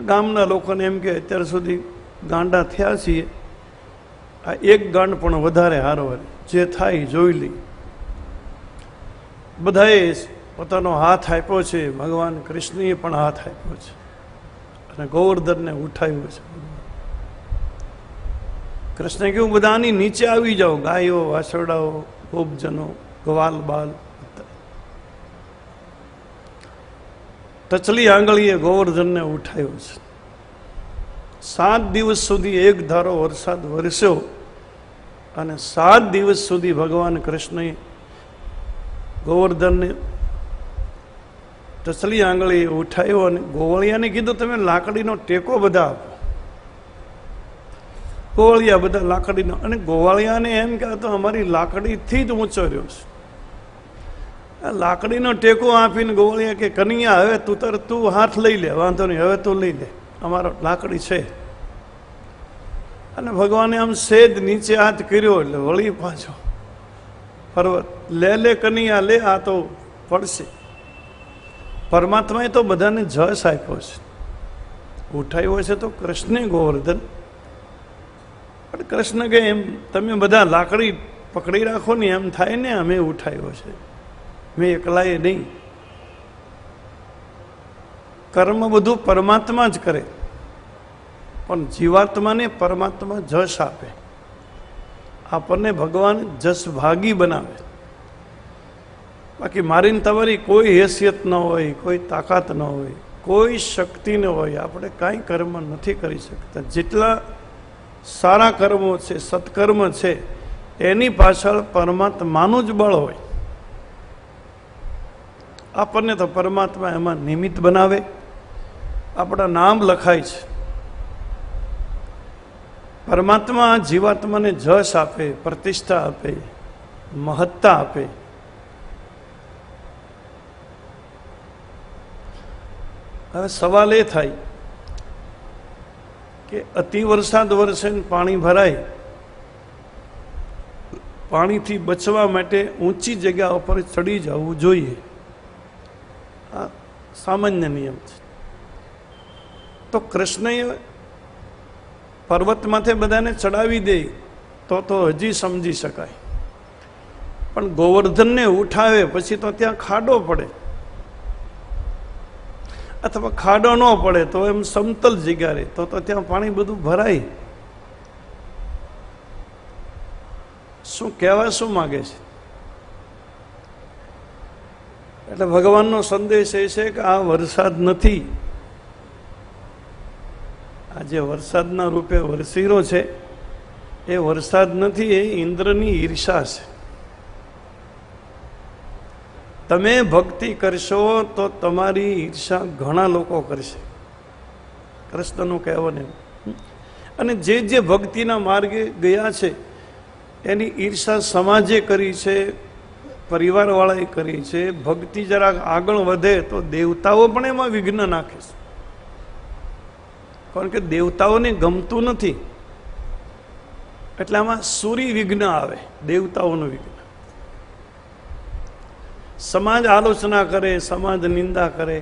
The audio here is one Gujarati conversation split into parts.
ગામના લોકોને એમ કે અત્યાર સુધી ગાંડા થયા છીએ, આ એક ગાંડ પણ વધારે હારો, જે થાય જોઈ લઈ. બધાએ પોતાનો હાથ આપ્યો છે, ભગવાન કૃષ્ણએ પણ હાથ આપ્યો છે અને ગોવર્ધનને ઉઠાવ્યો છે. કૃષ્ણે કહ્યું બધાની નીચે આવી જાઓ, ગાયો, વાછરડાઓ, ગોપજનો, ગવાલ બાલ. ટચલી આંગળીએ ગોવર્ધનને ઉઠાવ્યો છે. 7 દિવસ સુધી એક ધારો વરસાદ વરસ્યો અને 7 દિવસ સુધી ભગવાન કૃષ્ણએ ગોવર્ધનને ટચલી આંગળીએ ઉઠાવ્યો અને ગોવળિયાને કીધું તમે લાકડીનો ટેકો બધા આપો. ગોવળિયા બધા લાકડીનો, અને ગોવાળિયાને એમ કે તો અમારી લાકડીથી જ ઊંચો રહ્યો છે. લાકડીનો ટેકો આપીને ગોવળિયા કે કનૈયા હવે તું હાથ લઈ લે, વાંધો નહીં, હવે તું લઈ લે, અમારો લાકડી છે. અને ભગવાને આમ સેજ નીચે હાથ કર્યો એટલે વળી પાછો પર્વત, લે કનૈયા લે, આ તો પડશે. પરમાત્માએ તો બધાને જશ આપ્યો છે, ઉઠાવ્યો છે તો કૃષ્ણે ગોવર્ધન. પણ કૃષ્ણ કે એમ તમે બધા લાકડી પકડી રાખો ને, એમ થાય ને અમે ઉઠાવ્યો છે, મેં એકલાએ નહીં. કર્મ બધું પરમાત્મા જ કરે, પણ જીવાત્માને પરમાત્મા જશ આપે, આપણને ભગવાન જશ ભાગી બનાવે. બાકી મારીને તમારી કોઈ હેસિયત ન હોય, કોઈ તાકાત ન હોય, કોઈ શક્તિ ન હોય, આપણે કાંઈ કર્મ નથી કરી શકતા. જેટલા સારા કર્મો છે, સત્કર્મ છે, એની પાછળ પરમાત્માનું જ બળ હોય. આપણને તો પરમાત્મા એમાં નિમિત્ત બનાવે, આપણા નામ લખાય છે. પરમાત્મા જીવાત્માને જશ આપે, પ્રતિષ્ઠા આપે, મહત્તા આપે. હવે સવાલ એ થાય કે અતિ વરસાદ વરસે પાણી ભરાય, પાણીથી બચવા માટે ઊંચી જગ્યા ઉપર ચડી જવું જોઈએ, આ સામાન્ય નિયમ છે. તો કૃષ્ણએ પર્વતમાંથી બધાને ચડાવી દે તો હજી સમજી શકાય, પણ ગોવર્ધનને ઉઠાવે પછી તો ત્યાં ખાડો પડે, અથવા ખાડો ન પડે તો એમ સમતલ જગ્યા રહે તો ત્યાં પાણી બધું ભરાય. શું કહેવા શું માગે છે? એટલે ભગવાનનો સંદેશ એ છે કે આ વરસાદ નથી, આ જે વરસાદના રૂપે વરસીરો છે એ વરસાદ નથી, એ ઇન્દ્રની ઈર્ષા છે. તમે ભક્તિ કરશો તો તમારી ઈર્ષા ઘણા લોકો કરશે, કૃષ્ણનું કહેવાનું. અને જે ભક્તિના માર્ગે ગયા છે એની ઈર્ષા સમાજે કરી છે, પરિવારવાળાએ કરી છે. ભક્તિ જરાક આગળ વધે તો દેવતાઓ પણ એમાં વિઘ્ન નાખે છે, કારણ કે દેવતાઓને ગમતું નથી, એટલે આમાં સૂરી વિઘ્ન આવે, દેવતાઓનું વિઘ્ન. સમાજ આલોચના કરે, સમાજ નિંદા કરે,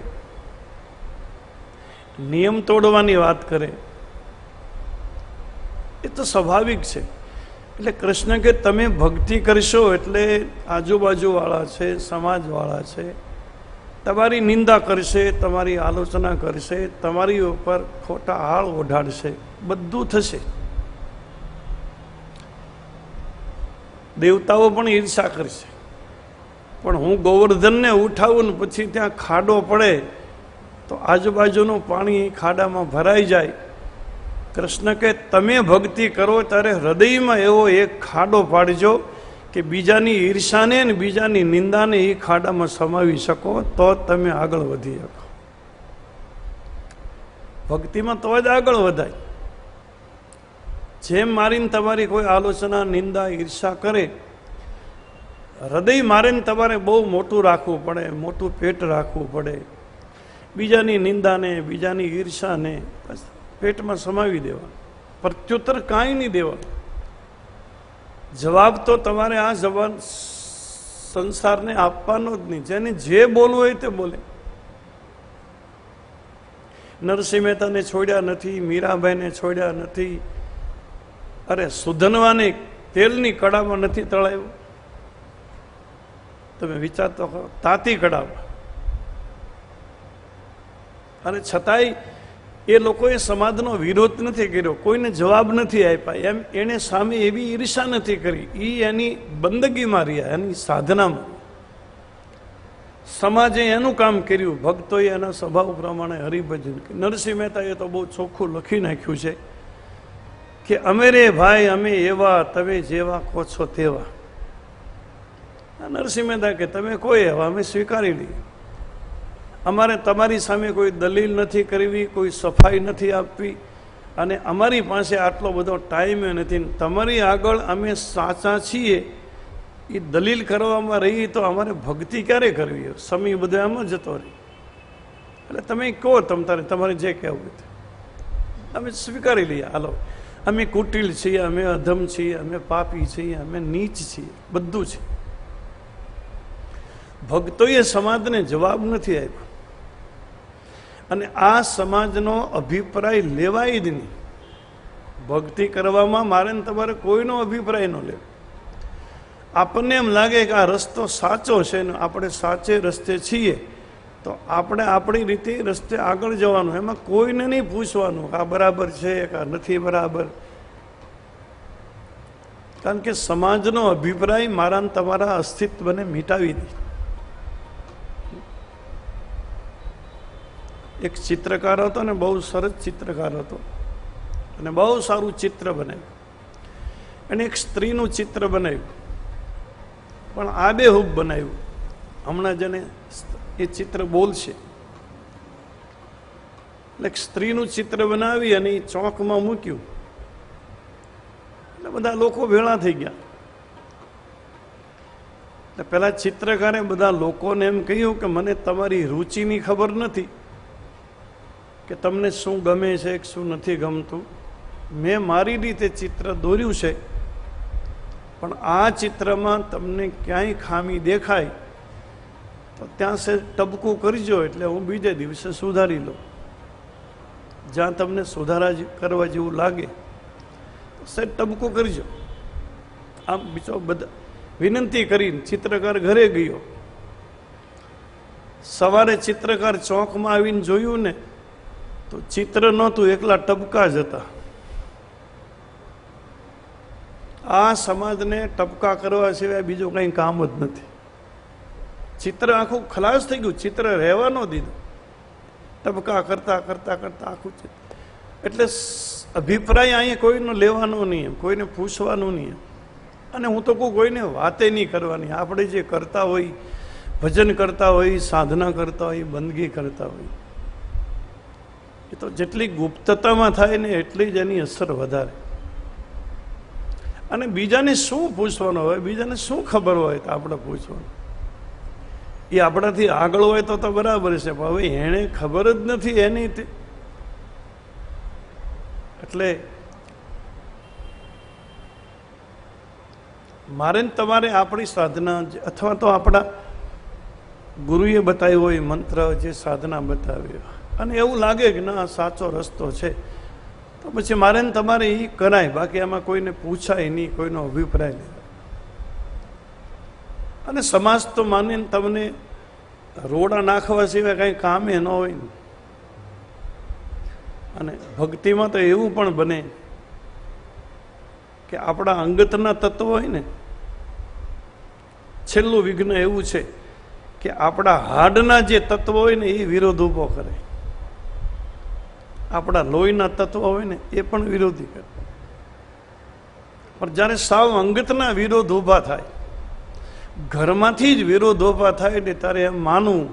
નિયમ તોડવાની વાત કરે, એ તો સ્વાભાવિક છે. એટલે કૃષ્ણ કે તમે ભક્તિ કરશો એટલે આજુબાજુવાળા છે, સમાજવાળા છે, તમારી નિંદા કરશે, તમારી આલોચના કરશે, તમારી ઉપર ખોટા હાળ ઓઢાડશે, બધું થશે. દેવતાઓ પણ ઈર્ષા કરશે. પણ હું ગોવર્ધનને ઉઠાવું ને પછી ત્યાં ખાડો પડે તો આજુબાજુનું પાણી ખાડામાં ભરાઈ જાય. કૃષ્ણ કે તમે ભક્તિ કરો ત્યારે હૃદયમાં એવો એક ખાડો પાડજો કે બીજાની ઈર્ષાને ને બીજાની નિંદાને એ ખાડામાં સમાવી શકો, તો તમે આગળ વધી શકો. ભક્તિમાં તો જ આગળ વધાય. જેમ મારીને તમારી કોઈ આલોચના, નિંદા, ઈર્ષા કરે, હૃદય મારીને તમારે બહુ મોટું રાખવું પડે, મોટું પેટ રાખવું પડે, બીજાની નિંદાને, બીજાની ઈર્ષાને પેટમાં સમાવી દેવા, પ્રત્યુત્તર કાંઈ નહીં દેવા. જવાબ તો તમારે આ જવાબ સંસારને આપવાનો જ નહીં. જેને જે બોલવું હોય તે બોલે. નરસિંહ મહેતાને છોડ્યા નથી, મીરાબાઈને છોડ્યા નથી, અરે સુધનવાને તેલની કડામાં નથી તળાવ્યું. તમે વિચાર તો કરો, તાતી કડામાં. અને છતાંય એ લોકોએ સમાજનો વિરોધ નથી કર્યો, કોઈને જવાબ નથી આપ્યા, એમ એને સામે એવી ઈર્ષા નથી કરી. એ એની બંદગીમાં રહ્યા, એની સાધનામાં. સમાજે એનું કામ કર્યું, ભક્તોએ એના સ્વભાવ પ્રમાણે હરિભજન. નરસિંહ મહેતાએ તો બહુ ચોખ્ખું લખી નાખ્યું છે કે અમે રે ભાઈ અમે એવા, તમે જેવા કહો છો તેવા. નરસિંહ મહેતા કે તમે કોઈ એવા, અમે સ્વીકારી લઈએ. અમારે તમારી સામે કોઈ દલીલ નથી કરવી, કોઈ સફાઈ નથી આપવી, અને અમારી પાસે આટલો બધો ટાઈમ નથી. તમારી આગળ અમે સાચા છીએ એ દલીલ કરવામાં રહી તો અમારે ભક્તિ ક્યારે કરવી? સમય બધો એમ જતો રહી. એટલે તમે કહો તમારે જે કહેવું અમે સ્વીકારી લઈએ. હાલો, અમે કુટિલ છીએ, અમે અધમ છીએ, અમે પાપી છીએ, અમે નીચ છીએ, બધું છે. ભક્તોએ સમાજને જવાબ નથી આપ્યો, અને આ સમાજનો અભિપ્રાય લેવાય જ નહીં. ભક્તિ કરવામાં મારે ને તમારે કોઈનો અભિપ્રાય ન લેવો. આપણને એમ લાગે કે આ રસ્તો સાચો છે ને આપણે સાચે રસ્તે છીએ, તો આપણે આપણી રીતે રસ્તે આગળ જવાનું. એમાં કોઈને નહીં પૂછવાનું કે આ બરાબર છે કે આ નથી બરાબર. કારણ કે સમાજનો અભિપ્રાય મારા ને તમારા અસ્તિત્વને મિટાવી દે. એક ચિત્રકાર હતો ને, બહુ સરસ ચિત્રકાર હતો, અને બહુ સારું ચિત્ર બનાવ્યું. એને એક સ્ત્રીનું ચિત્ર બનાવ્યું, પણ આબેહૂબ બનાવ્યું. હમણાં જેને એ ચિત્ર બોલશે, એટલે સ્ત્રીનું ચિત્ર બનાવી અને એ ચોકમાં મૂક્યું. એટલે બધા લોકો ભેળા થઈ ગયા. એટલે પેલા ચિત્રકારે બધા લોકોને એમ કહ્યું કે મને તમારી રુચિની ખબર નથી કે તમને શું ગમે છે કે શું નથી ગમતું. મેં મારી રીતે ચિત્ર દોર્યું છે, પણ આ ચિત્રમાં તમને ક્યાંય ખામી દેખાય તો ત્યાં સે ટપકું કરજો, એટલે હું બીજે દિવસે સુધારી લઉં. જ્યાં તમને સુધારા કરવા જેવું લાગે તો સે ટપકું કરજો. આમ બીજો બધા વિનંતી કરીને ચિત્રકાર ઘરે ગયો. સવારે ચિત્રકાર ચોકમાં આવીને જોયું ને તો ચિત્ર નહોતું, એકલા ટપકા જ હતા. આ સમાજને ટપકા કરવા સિવાય બીજું કંઈ કામ જ નથી. ચિત્ર આખું ખલાસ થઈ ગયું, ચિત્ર રહેવા ન દીધું. ટપકા કરતા કરતા કરતા આખું ચિત્ર. એટલે અભિપ્રાય અહીંયા કોઈનો લેવાનો નહીં, કોઈને પૂછવાનું નહીં. અને હું તો કહું કોઈને વાતે નહીં કરવાની. આપણે જે કરતા હોય, ભજન કરતા હોય, સાધના કરતા હોય, બંદગી કરતા હોય, એ તો જેટલી ગુપ્તતામાં થાય ને એટલી જ એની અસર વધારે. અને બીજાને શું પૂછવાનું હોય, બીજાને શું ખબર હોય તો આપણે પૂછવાનું. એ આપણાથી આગળ હોય તો બરાબર છે, પણ હવે એને ખબર જ નથી એની. એટલે મારે ને તમારે આપણી સાધના અથવા તો આપણા ગુરુએ બતાવ્યો હોય મંત્ર, જે સાધના બતાવી, અને એવું લાગે કે ના સાચો રસ્તો છે, તો પછી મારે ને તમારે એ કરાય. બાકી આમાં કોઈને પૂછાય નહીં, કોઈનો અભિપ્રાય નહીં. અને સમાજ તો માને તમને રોડા નાખવા સિવાય કંઈ કામે ન હોય ને. અને ભક્તિમાં તો એવું પણ બને કે આપણા અંગતના તત્વો હોય ને, છેલ્લું વિઘ્ન એવું છે કે આપણા હાડના જે તત્વો હોય ને એ વિરોધ ઊભો કરે. આપણા લોહીના તત્વો હોય ને એ પણ વિરોધી કરે. પણ જ્યારે સાવ અંગતના વિરોધ ઊભા થાય, ઘરમાંથી જ વિરોધ ઊભા થાય ને, ત્યારે એમ માનવું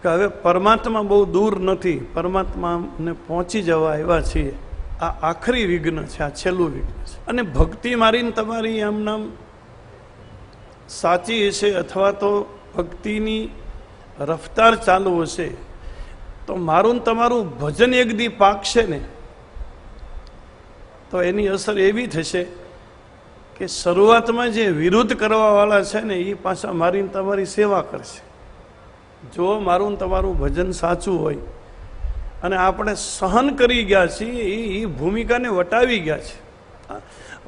કે હવે પરમાત્મા બહુ દૂર નથી, પરમાત્માને પહોંચી જવા એવા છીએ. આ આખરી વિઘ્ન છે, આ છેલ્લું વિઘ્ન છે. અને ભક્તિ મારીને તમારી આમ નામ સાચી હશે, અથવા તો ભક્તિની રફતાર ચાલુ હશે, તો મારું ને તમારું ભજન એક દી પાકશે ને, તો એની અસર એવી થશે કે શરૂઆતમાં જે વિરોધ કરવાવાળા છે ને એ પાછા મારીને તમારી સેવા કરશે. જો મારું ને તમારું ભજન સાચું હોય અને આપણે સહન કરી ગયા છીએ, એ ભૂમિકાને વટાવી ગયા છે.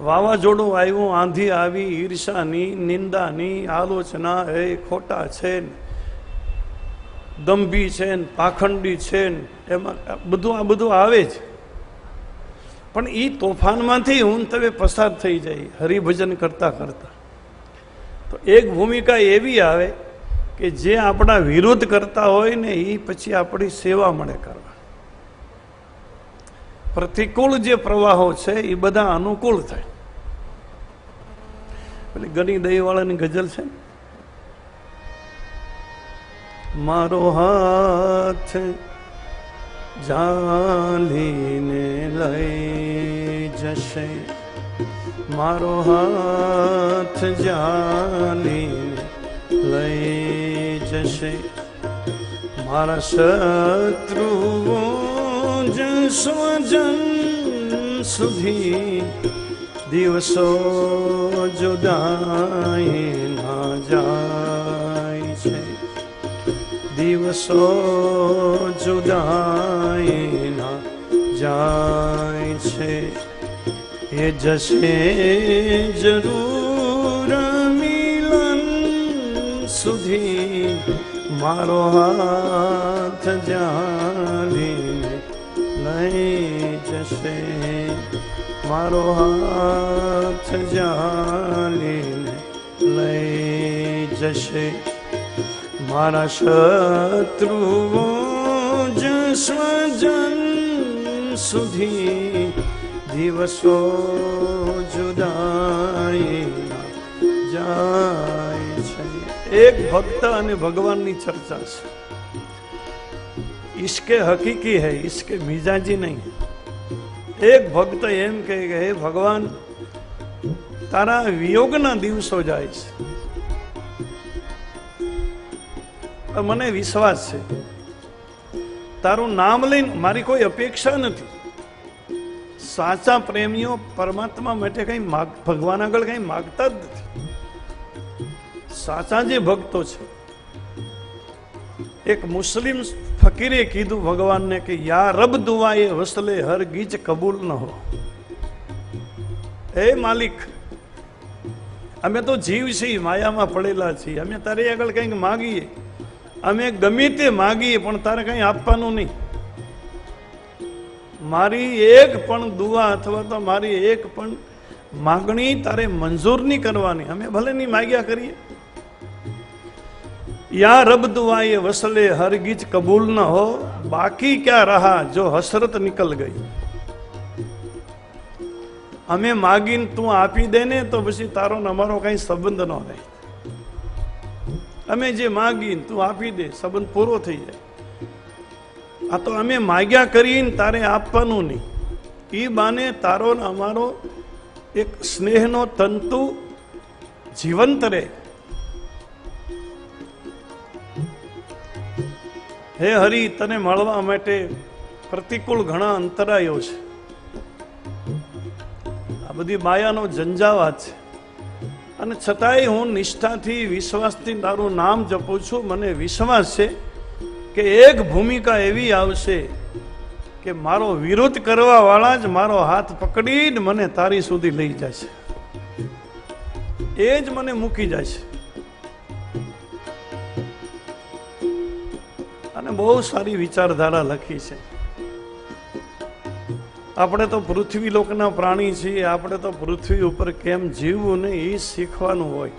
વાવાઝોડું આવ્યું, આંધી આવી, ઈર્ષાની, નિંદાની, આલોચના, એ ખોટા છે ને, દંભી છે ને, પાખંડી છે ને, એમાં આ બધું આવે છે. પણ એ તોફાનમાંથી હું તમે પસાર થઈ જાય હરિભજન કરતા કરતા. તો એક ભૂમિકા એવી આવે કે જે આપણા વિરોધ કરતા હોય ને એ પછી આપણી સેવા મળે કરવા. પ્રતિકૂળ જે પ્રવાહો છે એ બધા અનુકૂળ થાય. પેલી ગની દહીવાળાની ગઝલ છે, મારો હાથ જાલીને લઈ જશે, મારો હાથ જાલીને લઈ જશે, મારા શત્રુઓ જ સ્વજન સુધી દિવસો જુદાઈ ના જાય છે, દિવસો જુદાઈ ના જાય છે. એ જશે જરૂર મિલન સુધી, મારો હાથ જાલીને લઈ જશે, મારો હાથ જાલીને લઈ જશે, મારા શત્રુઓ જ સ્વજન સુધી દિવસો જુદાઈ જાય છે. એક ભક્ત અને ભગવાનની ચર્ચા છે. ઈશ્કે હકીકી હૈ, ઈશ્કે મિજાજી નહીં. એક ભક્ત એમ કહે કે હે ભગવાન, તારા વિયોગના દિવસો જાય છે, મને વિશ્વાસ છે, તારું નામ લઈને મારી કોઈ અપેક્ષા નથી. સાચા પ્રેમીઓ પરમાત્મા માટે કઈ ભગવાન આગળ કઈ માગતા જ નથી. સાચા જે ભક્તો છે, એક મુસ્લિમ ફકીરે કીધું ભગવાનને કે યા રબ દુઆએ વસલે હર ગીચ કબૂલ ન હો. હે માલિક, અમે તો જીવ છીએ, માયામાં પડેલા છીએ, અમે તારી આગળ કંઈક માગીએ, અમે ગમે તે માગીએ પણ તારે કંઈ આપવાનું નહીં. મારી એક પણ દુઆ અથવા તો મારી એક પણ માગણી તારે મંજૂર નહીં કરવાની, અમે ભલે નહીં માગ્યા કરીએ. યા રબ દુઆએ વસલે હરગીજ કબૂલ ન હો, બાકી ક્યાં રહા જો હસરત નિકલ ગઈ. અમે માગીને તું આપી દે ને તો પછી તારો ને અમારો કઈ સંબંધ ન રહે. અમે જે માગીને તું આપી દે, સંબંધ પૂરો થઈ જાય. આ તો અમે માગ્યા કરીને તારે આપવાનું નહીં. એ બાને તારો ને અમારો એક સ્નેહનો તંતુ જીવંત રહે. હે હરિ, તને મળવા માટે પ્રતિકૂળ ઘણા અંતરાયો છે. આ બધી માયાનો ઝંઝાવાત છે, અને છતાંય હું નિષ્ઠાથી વિશ્વાસથી તારું નામ જપું છું. મને વિશ્વાસ છે કે એક ભૂમિકા એવી આવશે કે મારો વિરોધ કરવા વાળા જ મારો હાથ પકડીને મને તારી સુધી લઈ જશે, એ જ મને મૂકી જશે. અને બહુ સારી વિચારધારા લખી છે. આપણે તો પૃથ્વી લોકના પ્રાણી છીએ, આપણે તો પૃથ્વી ઉપર કેમ જીવવું ને એ શીખવાનું હોય.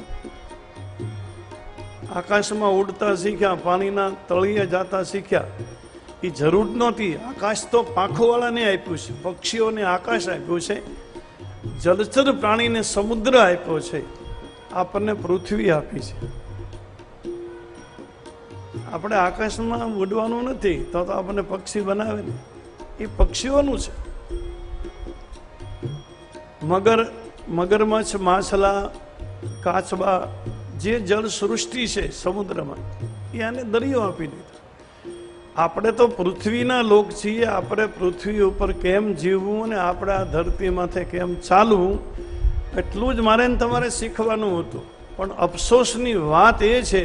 આકાશમાં ઉડતા શીખ્યા, પાણીના તળિયે જતા શીખ્યા, એ જરૂર નહોતી. આકાશ તો પાંખોવાળાને આપ્યું છે, પક્ષીઓને આકાશ આપ્યું છે, જલચર પ્રાણીને સમુદ્ર આપ્યો છે, આપણને પૃથ્વી આપી છે. આપણે આકાશમાં ઉડવાનું નથી તો આપણને પક્ષી બનાવે ને, એ પક્ષીઓનું છે. મગરમચ્છ, માછલા, કાચબા, જે જળ સૃષ્ટિ છે સમુદ્રમાં, એ આને દરિયો આપી દીધો. આપણે તો પૃથ્વીના લોક છીએ, આપણે પૃથ્વી ઉપર કેમ જીવવું અને આપણે આ ધરતી માથે કેમ ચાલવું, એટલું જ મારે તમારે શીખવાનું હતું. પણ અફસોસની વાત એ છે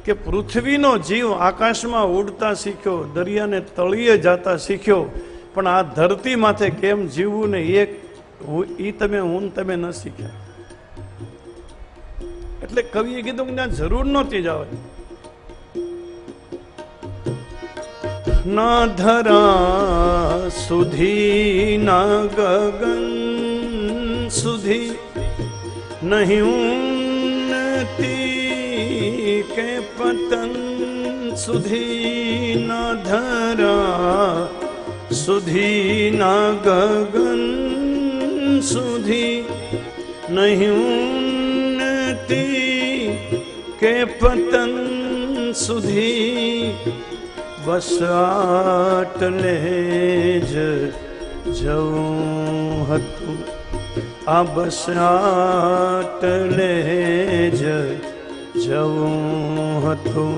કે પૃથ્વીનો જીવ આકાશમાં ઉડતા શીખ્યો, દરિયાને તળિયે જતા શીખ્યો, પણ આ ધરતી માથે કેમ જીવવું ને એ તમે ન શીખ્યા. એટલે કવિએ કીધું કે ત્યાં જરૂર નહોતી જવાની. ના ધરા સુધી ના ગગન સુધી નહીં ઉન્નતિ કે પતન સુધી, ના ધરા સુધી ના ગગન સુધી નહીં ઉન્નતિ કે પતન સુધી, બસ આટલે જ જવું હતું, આ બસ આટલે જ જવું હતું,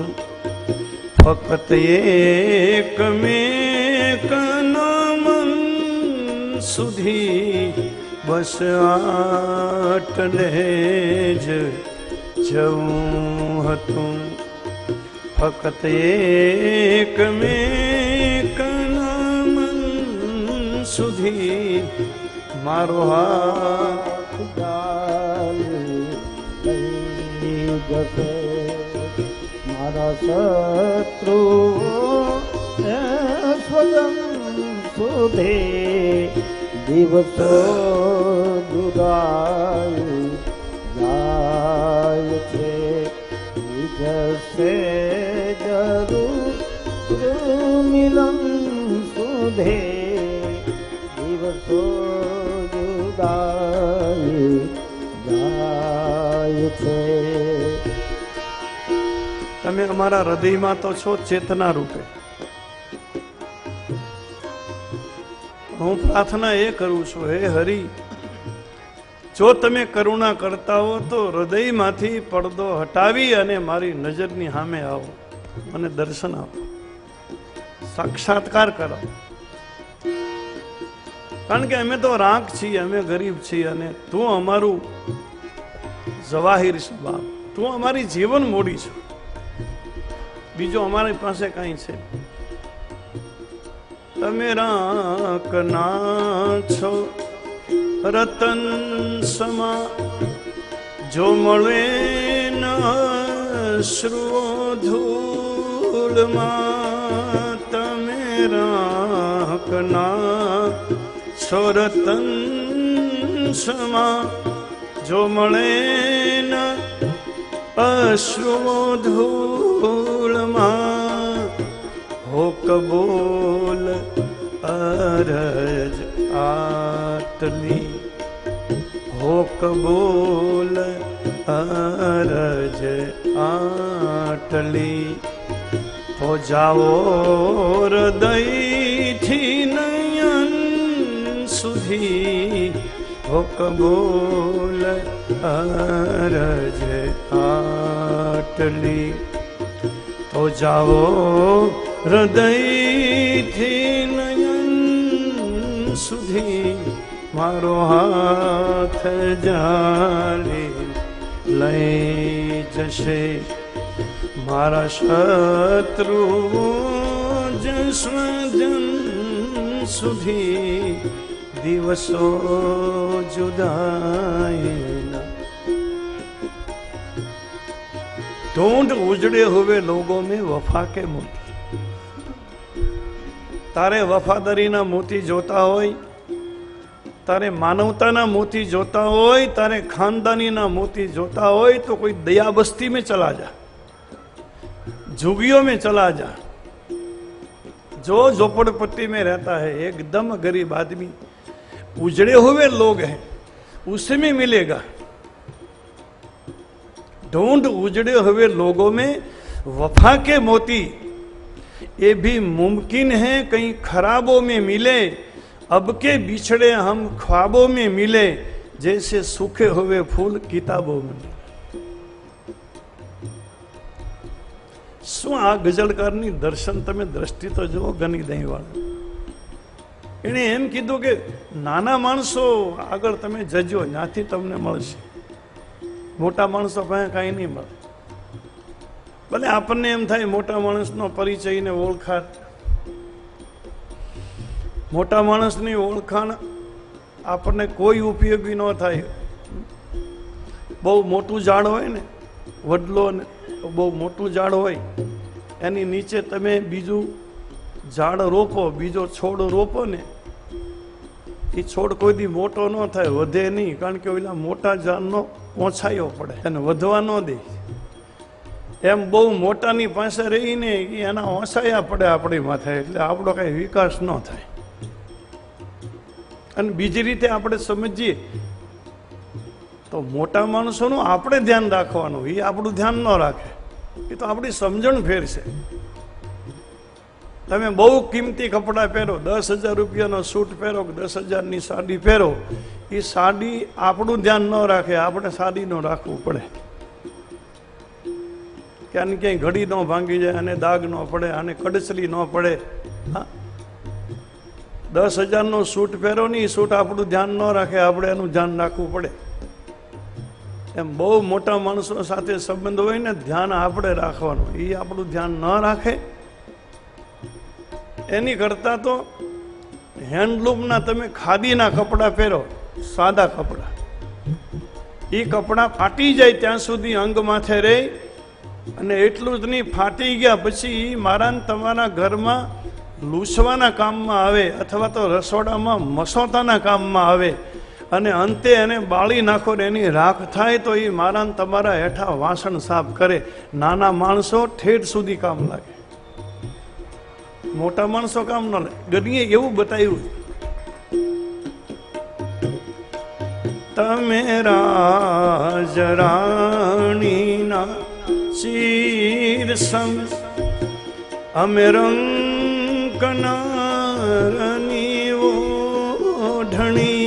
ફક્ત એક મેકના મન સુધી, બસ આટલે જ જવું હતું, ફક્ત એક મેકના મન સુધી, મારો હાથ જશે મારા શત્રુ સ્વજન સુધી, દિવસો જુદાઈ જાય છે, જશે જરૂર મિલન સુધી, દિવસો જુદાઈ જાય છે. તમે અમારા હૃદયમાં તો છો ચેતના રૂપે. હું પ્રાર્થના એ કરું છું, હે હરિ, જો તમે કરુણા કરતા હો તો હૃદયમાંથી પડદો હટાવી અને મારી નજરની સામે આવો, મને દર્શન આપો, સાક્ષાત્કાર કરો. કારણ કે અમે તો રાંક છીએ, અમે ગરીબ છીએ, અને તું અમારું જવાહીર છે બાપ, તું અમારી જીવન મૂડી છે, બીજો અમારી પાસે કઈ છે. તમે રાંક ના છો રતન સમા, જો મળે ન શ્રુઓ ધૂળમાં, તમે રાંક ના છો રતન સમા, જો મળે ન અશ્રુઓ ધૂળમાં, હો કબૂલ અરજ આટલી, હો કબૂલ અરજ આટલી, તો જાઓ હૃદયથી નયન સુધી, હો કબૂલ અરજ આટલી, તો જાઓ હૃદયથી નયન સુધી, મારો હાથ જાળી લઈ જશે મારા શત્રુઓ સ્વજન સુધી, દિવસો जुदाई ढूंढ उजड़े हुए लोगों में वफा के मोती तारे वफादारी ना मोती जोता होय तारे मानवता ना मोती जोता होय तारे खानदानी ना मोती जोता होय तो कोई दया बस्ती में चला जा झुग्गियों में चला जा जो झोपड़पट्टी में रहता है एकदम गरीब आदमी उजड़े हुए लोग हैं उसमें मिलेगा ढूंढ उजड़े हुए लोगों में वफा के मोती ये भी मुमकिन है कहीं खराबों में मिले अब के बिछड़े हम ख्वाबों में मिले जैसे सूखे हुए फूल किताबों में मिले શું આ ગઝલકારની દર્શન તમે દ્રષ્ટિ તો જુઓ ગની દહીંવાળા એણે એમ કીધું કે નાના માણસો આગળ તમે જજો ત્યાંથી તમને મળશે મોટા માણસો પાસે કાંઈ નહીં મળે ભલે આપણને એમ થાય મોટા માણસનો પરિચય ને ઓળખાણ, મોટા માણસની ઓળખાણ આપણને કોઈ ઉપયોગી ન થાય. બહુ મોટું ઝાડ હોય ને, વડલો ને બહુ મોટું ઝાડ હોય, એની નીચે તમે બીજું ઝાડ રોપો, બીજો છોડ રોપો ને, એ છોડ કોઈ દી મોટો ન થાય, વધે નહીં, કારણ કે ઓલા મોટા ઝાડનો ઓછાયો પડે અને વધવા ન દે. એમ બહુ મોટાની પાસે રહીને એના ઓછાયા પડે આપણી માથે, એટલે આપણો કાંઈ વિકાસ ન થાય. અને બીજી રીતે આપણે સમજીએ તો મોટા માણસોનું આપણે ધ્યાન રાખવાનું, એ આપણું ધ્યાન ન રાખે, એ તો આપણી સમજણ ફેર છે. તમે બહુ કિંમતી કપડાં પહેરો, 10,000 રૂપિયાનો સૂટ પહેરો, 10,000ની સાડી પહેરો, એ સાડી આપણું ધ્યાન ન રાખે, આપણે સાડી ન રાખવું પડે. કે આને ક્યાંય ઘડી ન ભાંગી જાય, અને દાગ ન પડે, અને કડચલી ન પડે. હા, 10,000નો સૂટ પહેરો ને, એ સૂટ આપણું ધ્યાન ન રાખે, આપણે એનું ધ્યાન રાખવું પડે. એમ બહુ મોટા માણસો સાથે સંબંધ હોય ને, ધ્યાન આપણે રાખવાનું, એ આપણું ધ્યાન ન રાખે. એની કરતાં તો હેન્ડલૂમના તમે ખાદીના કપડાં પહેરો, સાદા કપડાં, એ કપડાં ફાટી જાય ત્યાં સુધી અંગ માથે રહે, અને એટલું જ નહીં, ફાટી ગયા પછી મારા તમારા ઘરમાં લૂછવાના કામમાં આવે, અથવા તો રસોડામાં મસોતાના કામમાં આવે, અને અંતે એને બાળી નાખો ને એની રાખ થાય તો એ મારા તમારા હેઠા વાસણ સાફ કરે. નાના માણસો ઠેઠ સુધી કામ લાગે, મોટા માણસો કામ ન લે. ગણીએ એવું બતાવ્યું, તમે રાજ રાણીના ચીર સમ, અમે રંકનારની ઓઢણી.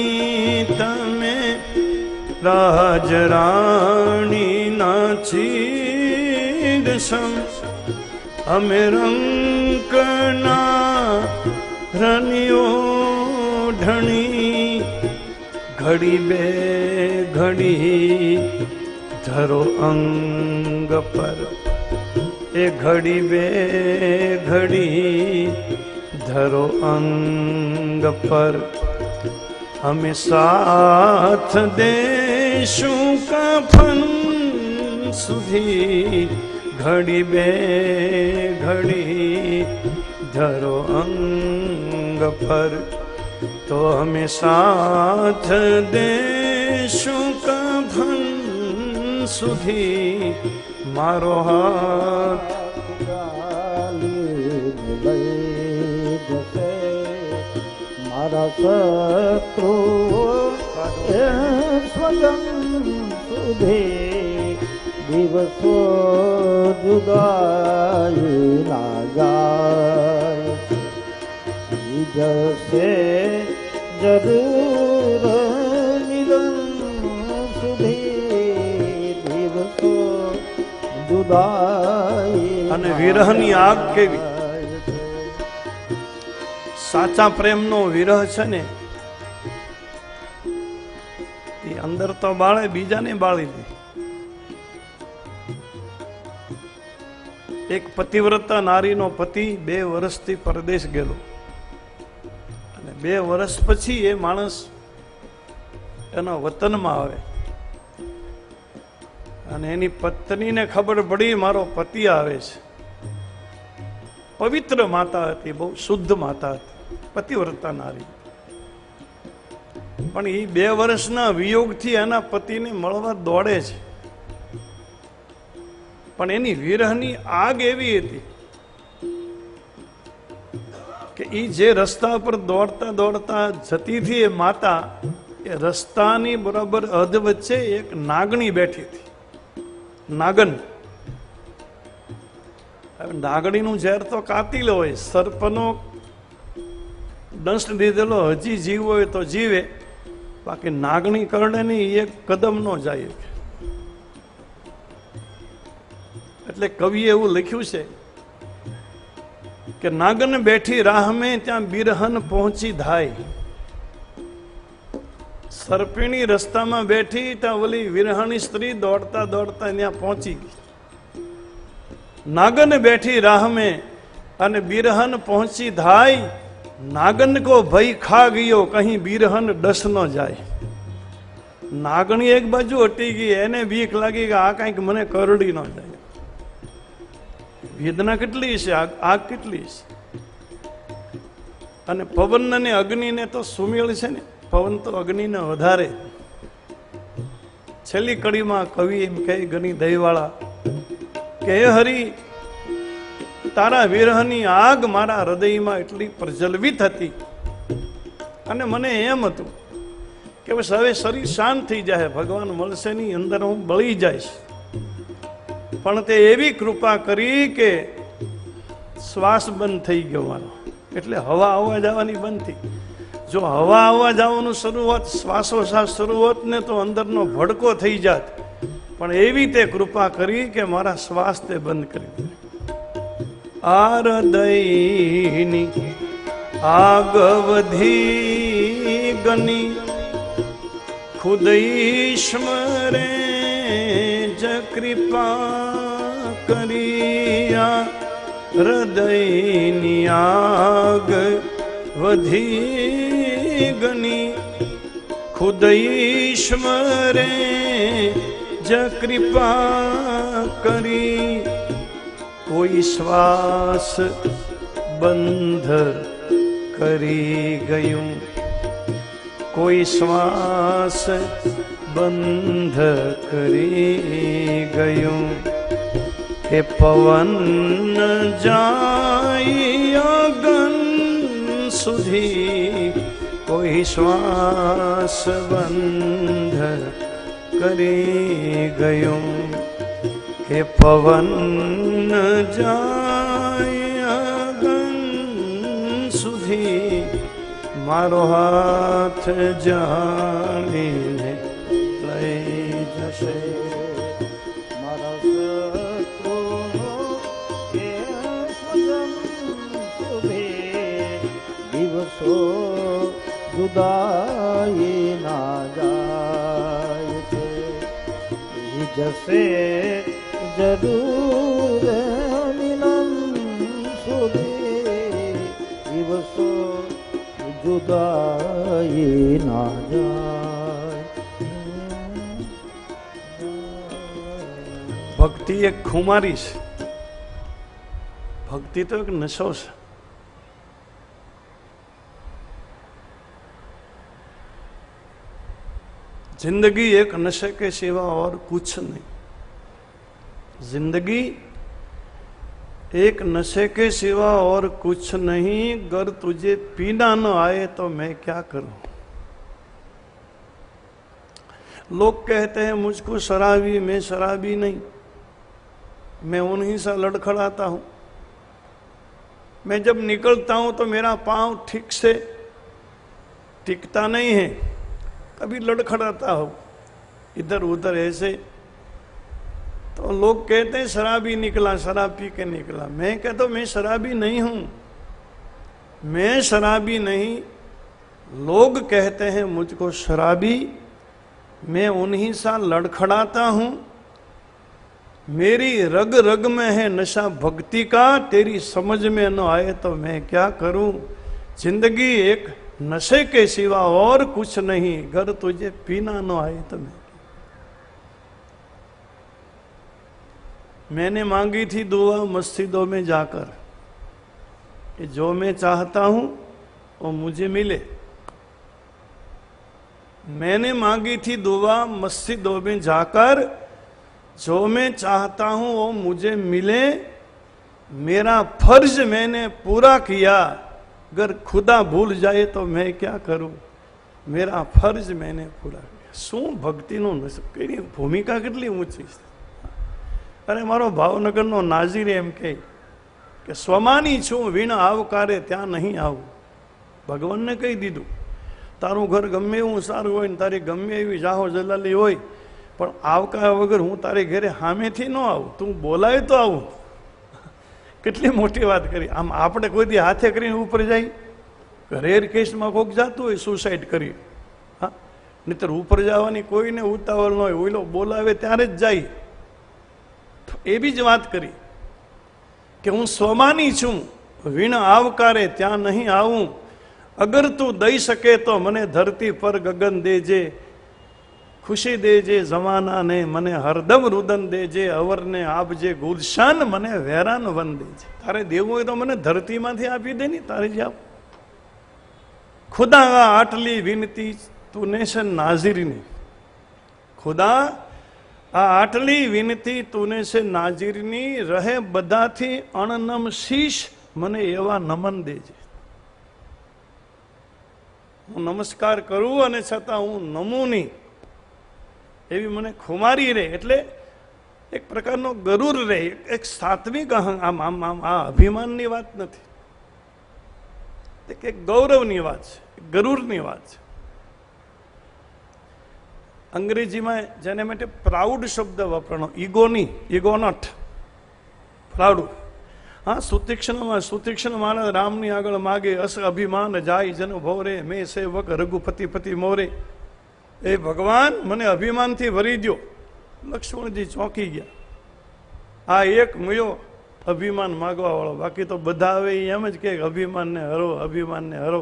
તમે રાજ રાણીના ચીર સમ, અમે રંકનારની ઓઢણી. ઘડી બે ઘડી ધરો અંગ પર, એ ઘડી બે ઘડી ધરો અંગ પર. અમે સાથ દેશું કફન સુધી, ઘડી બે ઘડી ધરો અંગ પર. તો અમે સાથ દેશું કફન સુધી, મારો હાથ મારા શત્રુ સ્વયં સુધી દિવસો જુદાઈ ના જાય. જશે જરૂર નિરંતર સુધી દિવસો જુદાઈ. અને વિરહની આગ કેવી, સાચા પ્રેમનો વિરહ છે ને, એ અંદર તો બાળે, બીજાને બાળી દે. એક પતિવ્રતા નારીનો પતિ 2 વર્ષથી પરદેશ ગયેલો, અને 2 વર્ષ પછી એ માણસ એના વતનમાં આવે, અને એની પત્નીને ખબર પડી મારો પતિ આવે છે. પવિત્ર માતા હતી, બહુ શુદ્ધ માતા હતી, પતિવ્રતા નારી. પણ એ 2 વર્ષના વિયોગથી એના પતિને મળવા દોડે છે. પણ એની વિરહની આગ એવી હતી કે એ જે રસ્તા પર દોડતા દોડતા જતી હતી, એ માતા, એ રસ્તાની બરાબર અધ વચ્ચે એક નાગણી બેઠી હતી, નાગન. નાગણીનું ઝેર તો કાતિલ હોય, સર્પનો દંશ લીધેલો હજી જીવ હોય તો જીવે, બાકી નાગણી કરડે નહીં, એક કદમ ન જાય. એટલે કવિએ એવું લખ્યું છે કે નાગન બેઠી રાહ મેં ત્યાં બિરહન પહોંચી ધાય. સર્પિણી રસ્તામાં બેઠી ત્યાં ઓલી વિરહાણી સ્ત્રી દોડતા દોડતા ત્યાં પહોંચી ગઈ. नागन बैठी राह में अने बिरहन पहुंची धाई, नागन को भय खा गयो कहीं बिरहन डस न जाए। नागणी एक बाजू हटी गई, एने बीक लागी कि आ कहीं मने करड़ी न जाए। वेदना કેટલી છે, આગ કેટલી છે। અને પવન ને અગ્નિ ને તો સુમેળ છે ને, પવન તો અગ્નિ ને વધારે। છેલ્લી કડીમાં કવિ એમ કહે ગની દયવાળા કે હે હરિ, તારા વિરહની આગ મારા હૃદયમાં એટલી પ્રજ્વલિત હતી અને મને એમ હતું કે બસ હવે શરીર શાંત થઈ જાય, ભગવાન મળશે ની, અંદર હું બળી જઈશ। પણ તે એવી કૃપા કરી કે શ્વાસ બંધ થઈ ગયો મારો, એટલે હવા આવવા જવાની બંધ થઈ। જો હવા આવવા જવાનું શરૂ હોત, શ્વાસોશ્વાસ શરૂ હોત ને તો અંદરનો ભડકો થઈ જાત, પણ એવી તે કૃપા કરી કે મારા શ્વાસ તે બંધ કરી દીધો। આ હૃદયની આગ વધી ગની, ખુદ ઈશ્વરે જ કૃપા કરિયા। હૃદયની આગ વધી ગની, ખુદ ઈશ્વરે જ કૃપા કરી। कोई श्वास बंध करी गयूं, कोई श्वास बंध करी गयूं। हे पवन जाई अगन सुधी, कोई श्वास बंध करी गयूं। हे पवन जाय अगन सुधी, मारो हाथ जाणीने लई जशे। मारा शत्रु के स्वजन शुभे, दिवसो जुदाई ना जाय छे। जसे जरूर मिलन सुधे, दिवसो जुदाई ना जाए। ભક્તિ એક ખુમારી છે, ભક્તિ તો એક નશો છે। जिंदगी एक नशे के सिवा और कुछ नहीं। जिंदगी एक नशे के सिवा और कुछ नहीं। अगर तुझे पीना न आए तो मैं क्या करूं। लोग कहते हैं मुझको शराबी, मैं शराबी नहीं, मैं उन्हीं सा लड़खड़ाता हूं। मैं जब निकलता हूं तो मेरा पांव ठीक से टिकता नहीं है, कभी लड़खड़ाता हो इधर उधर ऐसे। तो लोग कहते हैं शराबी निकला, शराब पी के निकला। मैं कहता हूं मैं शराबी नहीं हूं, मैं शराबी नहीं। लोग कहते हैं मुझको शराबी, मैं उन्हीं सा लड़खड़ाता हूं। मेरी रग रग में है नशा भक्ति का, तेरी समझ में न आए तो मैं क्या करूं। जिंदगी एक नशे के सिवा और कुछ नहीं। अगर तुझे पीना न आए तो मैंने मांगी थी दुआ मस्जिदों में जाकर कि जो मैं चाहता हूं वो मुझे मिले। मैंने मांगी थी दुआ मस्जिदों में जाकर, जो मैं चाहता हूं वो मुझे मिले। मेरा फर्ज मैंने पूरा किया, अगर खुदा भूल जाए तो मैं क्या करूं। मेरा फर्ज मैंने पूरा किया। શું ભક્તિનો કેવી ભૂમિકા કેટલી ઊંચી છે। અરે મારો ભાવનગરનો નાઝીર એમ કહે કે સ્વમાની છું વીણ આવકારે ત્યાં નહીં આવું। ભગવાનને કહી દીધું તારું ઘર ગમે એવું સારું હોય ને તારી ગમે એવી જાહો જલાલી હોય, પણ આવકાર વગર હું તારી ઘરે સામેથી ન આવું, તું બોલાય તો આવું। કેટલી મોટી વાત કરી। આમ આપણે કોઈ દી હાથે કરીને ઉપર જાય, રેર કેસમાં કોઈક જતું હોય સુસાઇડ કરી, હા, નહીતર ઉપર જવાની કોઈને ઉતાવળ ન હોય, ઓઈલો બોલાવે ત્યારે જ જાય। એ બી જ વાત કરી કે હું સ્વમાની છું, વીણ આવકારે ત્યાં નહીં આવું, અગર તું દઈ શકે તો મને ધરતી પર ગગન દેજે, ખુશી દેજે જમાનાને, મને હરદમ રુદન દેજે, અવરને આપજે ગુલશાન, મને વેરાન વન દેજે. તારે દેવું હોય તો મને ધરતીમાંથી આપી દે ની, તારે જ આપ. ખુદા આટલી વિનતી તુને છે નાઝીરની, ખુદા આ આટલી વિનતી તુને છે નાઝીરની, રહે બધાથી અણનમ શીશ, મને એવા નમન દેજે. હું નમસ્કાર કરું અને છતાં હું નમું નહીં, એવી મને ખુમારી રહે. એટલે એક પ્રકારનો ગરુર રહે, એક સાત્વિક આમ આમ આમ આ અભિમાનની વાત નથી, એક ગૌરવની વાત છે, ગરુરની વાત છે. અંગ્રેજીમાં જેને માટે પ્રાઉડ શબ્દ વપરાણો, ઈગોની, ઈગો નોટ, પ્રાઉડ. હા, સુતીક્ષ્ણ માણસ રામની આગળ માગે, અસ અભિમાન જાય જન ભોરે, મેં સેવક રઘુપતિ પતિ મોરે. એ ભગવાન મને અભિમાનથી ભરી દો. લક્ષ્મણજી ચોંકી ગયા. આ એક મળ્યો અભિમાન માગવા વાળો, બાકી તો બધા હવે એમ જ કે અભિમાનને હરો, અભિમાનને હરો.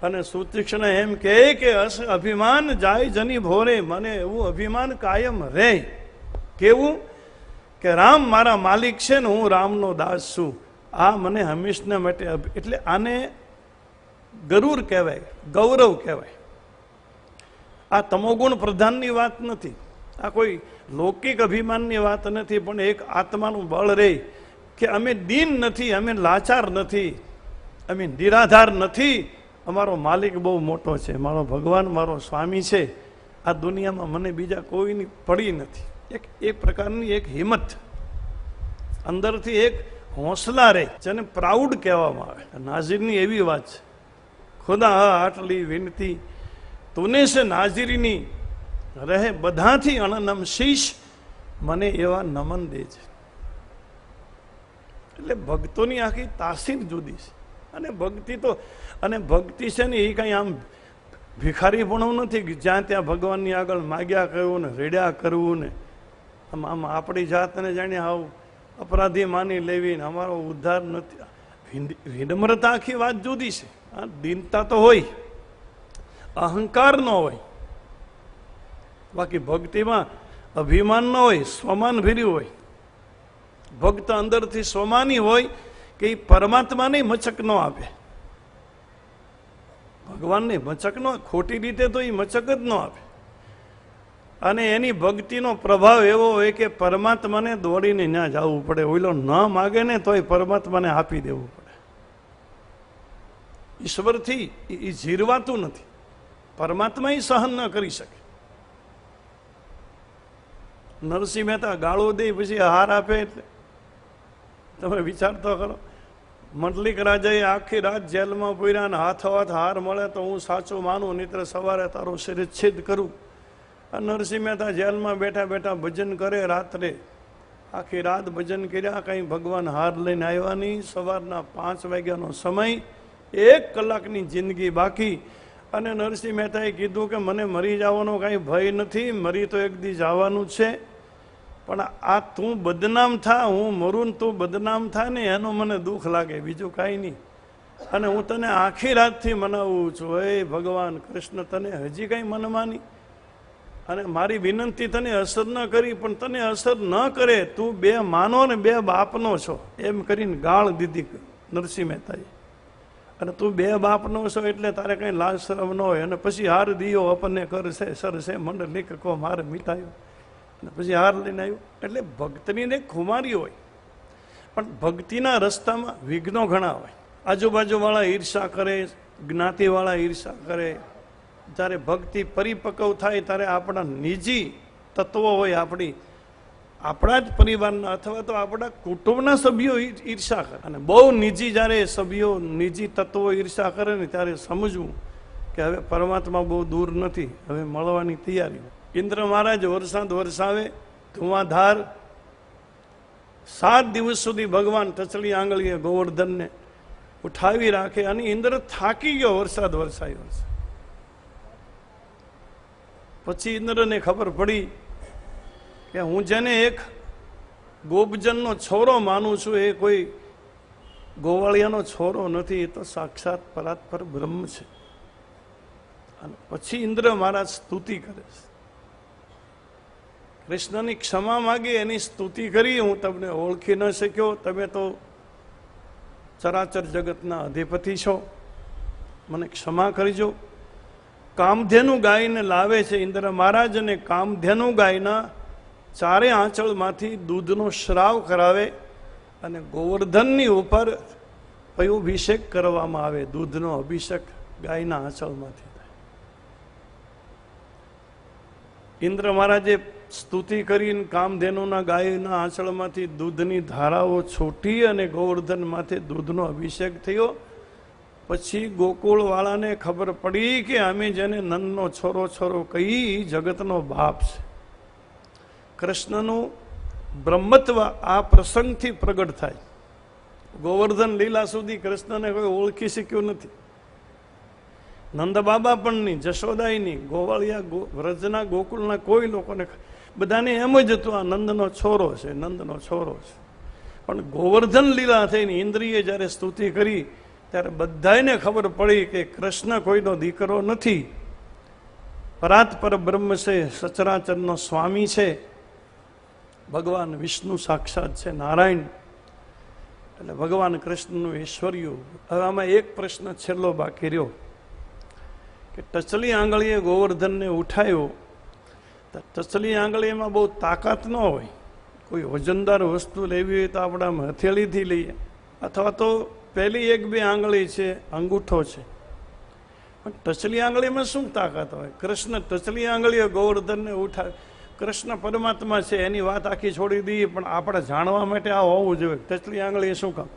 અને સુતીક્ષ્ણ એમ કે અભિમાન જાય જની ભોરે, મને એવું અભિમાન કાયમ રહે. કેવું કે રામ મારા માલિક છે ને હું રામનો દાસ છું, આ મને હંમેશના માટે. એટલે આને ગરુર કહેવાય, ગૌરવ કહેવાય. આ તમોગુણ પ્રધાનની વાત નથી, આ કોઈ લૌકિક અભિમાનની વાત નથી, પણ એક આત્માનું બળ રહે કે અમે દીન નથી, અમે લાચાર નથી, અમે નિરાધાર નથી. અમારો માલિક બહુ મોટો છે, મારો ભગવાન મારો સ્વામી છે, આ દુનિયામાં મને બીજા કોઈની પડી નથી. એક એ પ્રકારની એક હિંમત અંદરથી, એક હોંસલા રહે, જેને પ્રાઉડ કહેવામાં આવે. નાઝીરની એવી વાત છે, ખુદા આટલી વિનતી તુને છે નાઝીરીની, રહે બધાથી અણનમ શીશ, મને એવા નમન દે છે. એટલે ભક્તોની આખી તાસીર જુદી છે. અને ભક્તિ તો, અને ભક્તિ છે ને એ કંઈ આમ ભિખારીપણું નથી કે જ્યાં ત્યાં ભગવાનની આગળ માગ્યા કરવું ને રેડ્યા કરવું ને આમ આપણી જાતને જાણે આવું અપરાધી માની લેવી ને અમારો ઉદ્ધાર નથી. વિનમ્રતા આખી વાત જુદી છે. દીનતા તો હોય, અહંકાર ન હોય, બાકી ભક્તિમાં અભિમાન ન હોય, સ્વમાન ભર્યું હોય. ભક્ત અંદરથી સ્વમાની હોય કે એ પરમાત્માને મચક ન આપે, ભગવાનને મચક ન, ખોટી રીતે તો એ મચક જ ન આપે. અને એની ભક્તિનો પ્રભાવ એવો હોય કે પરમાત્માને દોડીને ત્યાં જવું પડે. ઓઈલો ન માગે ને તોય પરમાત્માને આપી દેવું પડે. ઈશ્વરથી એ જીરવાતું નથી, પરમાત્મા એ સહન ન કરી શકે. નરસિંહ મહેતા ગાળો દે પછી હાર આપે, એટલે તમે વિચાર તો કરો. મંડલિક રાજાએ આખી રાત જેલમાં પૂર્યા ને હાથો હાથ હાર મળે તો હું સાચું માનું, નહીતર સવારે તારો શિરચ્છેદ કરું. આ નરસિંહ મહેતા જેલમાં બેઠા બેઠા ભજન કરે. રાત્રે આખી રાત ભજન કર્યા, કંઈ ભગવાન હાર લઈને આવ્યા નહીં. સવારના 5 વાગ્યાનો સમય, 1 કલાકની જિંદગી બાકી. અને નરસિંહ મહેતાએ કીધું કે મને મરી જવાનો કાંઈ ભય નથી, મરી તો એક દી જવાનું જ છે, પણ આ તું બદનામ થા, હું મરું તું બદનામ થા ને એનો મને દુઃખ લાગે, બીજું કાંઈ નહીં. અને હું તને આખી રાતથી મનાવું છું, હે ભગવાન કૃષ્ણ, તને હજી કંઈ મન માની અને મારી વિનંતી તને અસર ન કરી, પણ તને અસર ન કરે, તું 2 માનો ને 2 બાપનો છો, એમ કરીને ગાળ દીધી નરસિંહ મહેતાએ. અને તું 2 બાપનો છો એટલે તારે કંઈ લાજ શરમ ન હોય. અને પછી હાર દિયો અપને કરશે સરસે, મંડ લેખકો મારે મિટાયો. અને પછી હાર લઈને આવ્યો. એટલે ભક્તની એક ખુમારી હોય, પણ ભક્તિના રસ્તામાં વિઘ્નો ઘણા હોય. આજુબાજુવાળા ઈર્ષા કરે, જ્ઞાતિવાળા ઈર્ષા કરે. જ્યારે ભક્તિ પરિપક્વ થાય ત્યારે આપણા નિજી તત્વો હોય, આપણા જ પરિવારના અથવા તો આપણા કુટુંબના સભ્યો ઈર્ષા કરે. અને બહુ નિજી જ્યારે સભ્યો, નિજી તત્વો ઈર્ષા કરે ને ત્યારે સમજવું કે હવે પરમાત્મા બહુ દૂર નથી, હવે મળવાની તૈયારી. ઇન્દ્ર મહારાજ વરસાદ વરસાવે, ધુઆધાર. 7 દિવસ સુધી ભગવાન ટચલી આંગળીએ ગોવર્ધનને ઉઠાવી રાખે. અને ઇન્દ્ર થાકી ગયો વરસાદ વરસાયો. પછી ઇન્દ્રને ખબર પડી કે હું જેને એક ગોપજનનો છોરો માનું છું, એ કોઈ ગોવાળિયાનો છોરો નથી, એ તો સાક્ષાત પરાત્પર બ્રહ્મ છે. અને પછી ઇન્દ્ર મહારાજ સ્તુતિ કરે છે. કૃષ્ણની ક્ષમા માગી, એની સ્તુતિ કરી, હું તમને ઓળખી ન શક્યો, તમે તો ચરાચર જગતના અધિપતિ છો, મને ક્ષમા કરજો. કામધેનુ ગાયને લાવે છે ઇન્દ્ર મહારાજ, અને કામધેનુ ગાયના ચારે આંચળમાંથી દૂધનો શ્રાવ કરાવે અને ગોવર્ધનની ઉપર પયોભિષેક કરવામાં આવે. દૂધનો અભિષેક ગાયના આંચળમાંથી થાય. ઇન્દ્ર મહારાજે સ્તુતિ કરીને કામધેનુના ગાયના આંચળમાંથી દૂધની ધારાઓ છૂટી અને ગોવર્ધન માથે દૂધનો અભિષેક થયો. પછી ગોકુળવાળાને ખબર પડી કે અમે જેને નંદનો છોરો છોરો કહી, જગતનો બાપ છે. કૃષ્ણનું બ્રહ્મત્વ આ પ્રસંગથી પ્રગટ થાય. ગોવર્ધન લીલા સુધી કૃષ્ણને કોઈ ઓળખી શક્યું નથી. નંદ બાબા પણ નહીં, જશોદાય નહીં, ગોવાળિયા વ્રજના ગોકુળના કોઈ લોકોને, બધાને એમ જ હતું આ નંદનો છોરો છે, નંદનો છોરો છે. પણ ગોવર્ધન લીલા થઈને ઇન્દ્રિએ જ્યારે સ્તુતિ કરી ત્યારે બધાને ખબર પડી કે કૃષ્ણ કોઈનો દીકરો નથી, પરાત્પર બ્રહ્મ છે, સચરાચરનો સ્વામી છે, ભગવાન વિષ્ણુ સાક્ષાત છે, નારાયણ. એટલે ભગવાન કૃષ્ણનું ઐશ્વર્ય. હવે આમાં એક પ્રશ્ન છેલ્લો બાકી રહ્યો કે ટચલી આંગળીએ ગોવર્ધનને ઉઠાયો. ટચલી આંગળીમાં બહુ તાકાત ન હોય. કોઈ વજનદાર વસ્તુ લેવી હોય તો આપણા હથેળીથી લઈએ, અથવા તો પહેલી એક બે આંગળી છે, અંગૂઠો છે. પણ ટચલી આંગળીમાં શું તાકાત હોય? કૃષ્ણ ટચલી આંગળીએ ગોવર્ધનને ઉઠાવે. કૃષ્ણ પરમાત્મા છે, એની વાત આખી છોડી દઈએ, પણ આપણે જાણવા માટે આ હોવું જોઈએ. ટચલી આંગળી શું કામ?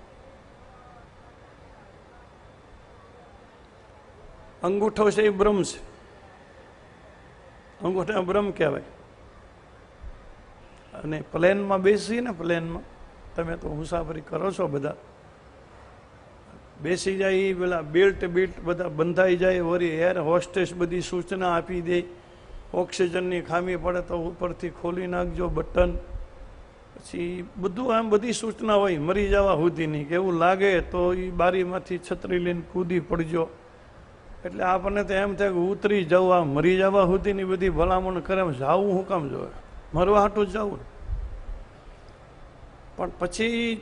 અંગૂઠો છે એ બ્રહ્મ છે, અંગૂઠા બ્રહ્મ કહેવાય. અને પ્લેનમાં બેસી ને, પ્લેનમાં તમે તો મુસાફરી કરો છો, બધા બેસી જાય, પેલા બેલ્ટ બધા બંધાઈ જાય, વળી એર હોસ્ટેસ બધી સૂચના આપી દે, ઓક્સિજનની ખામી પડે તો ઉપરથી ખોલી નાખજો બટન. પછી બધું આમ બધી સૂચના હોય, મરી જવા સુધીની, કે એવું લાગે તો એ બારીમાંથી છત્રી લઈને કૂદી પડજો. એટલે આપણને તો એમ થાય કે ઉતરી જવા, મરી જવા સુધીની બધી ભલામણ કરે. જાવું શું કામ જોવે? મરવા હાટું જ જવું. પણ પછી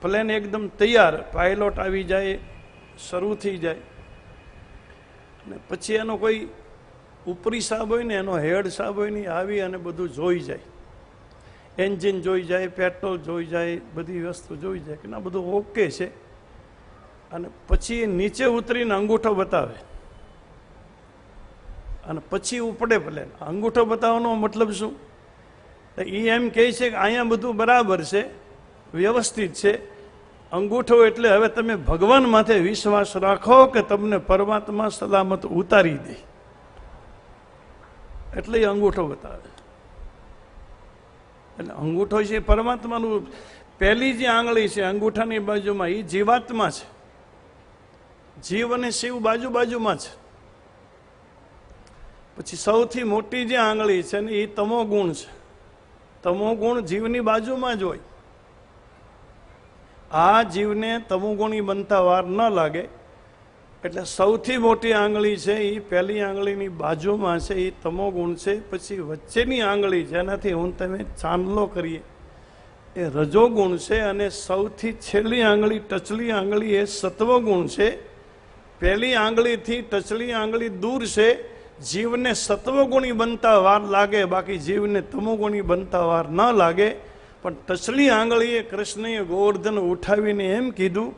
પ્લેન એકદમ તૈયાર, પાયલોટ આવી જાય, શરૂ થઈ જાય, અને પછી એનો કોઈ ઉપરી સાહેબ હોય ને, એનો હેડ સાહેબ હોય ને, આવી અને બધું જોઈ જાય. એન્જિન જોઈ જાય, પેટ્રોલ જોઈ જાય, બધી વસ્તુ જોઈ જાય કે ના બધું ઓકે છે. અને પછી નીચે ઉતરીને અંગૂઠો બતાવે, અને પછી ઉપડે પ્લેન. અંગૂઠો બતાવવાનો મતલબ શું? એ એમ કહે છે કે અહીંયા બધું બરાબર છે, વ્યવસ્થિત છે. અંગૂઠો એટલે હવે તમે ભગવાન માથે વિશ્વાસ રાખો કે તમને પરમાત્મા સલામત ઉતારી દે, એટલે એ અંગૂઠો બતાવે. એટલે અંગૂઠો છે પરમાત્માનું. પહેલી જે આંગળી છે અંગૂઠાની બાજુમાં, એ જીવાત્મા છે. જીવ અને શિવ બાજુ બાજુમાં છે. પછી સૌથી મોટી જે આંગળી છે ને, એ તમો ગુણ છે. તમો ગુણ જીવની બાજુમાં જ હોય. આ જીવને તમોગુણી બનતા વાર ન લાગે, એટલે સૌથી મોટી આંગળી છે એ પહેલી આંગળીની બાજુમાં છે, એ તમોગુણ છે. પછી વચ્ચેની આંગળી જેનાથી હું તમે ચાંદલો કરીએ, એ રજોગુણ છે. અને સૌથી છેલ્લી આંગળી ટચલી આંગળી એ સત્વગુણ છે. પહેલી આંગળીથી ટચલી આંગળી દૂર છે. જીવને સત્વગુણી બનતા વાર લાગે, બાકી જીવને તમોગુણી બનતા વાર ન લાગે. પણ ટચલી આંગળીએ કૃષ્ણએ ગોવર્ધન ઉઠાવીને એમ કીધું,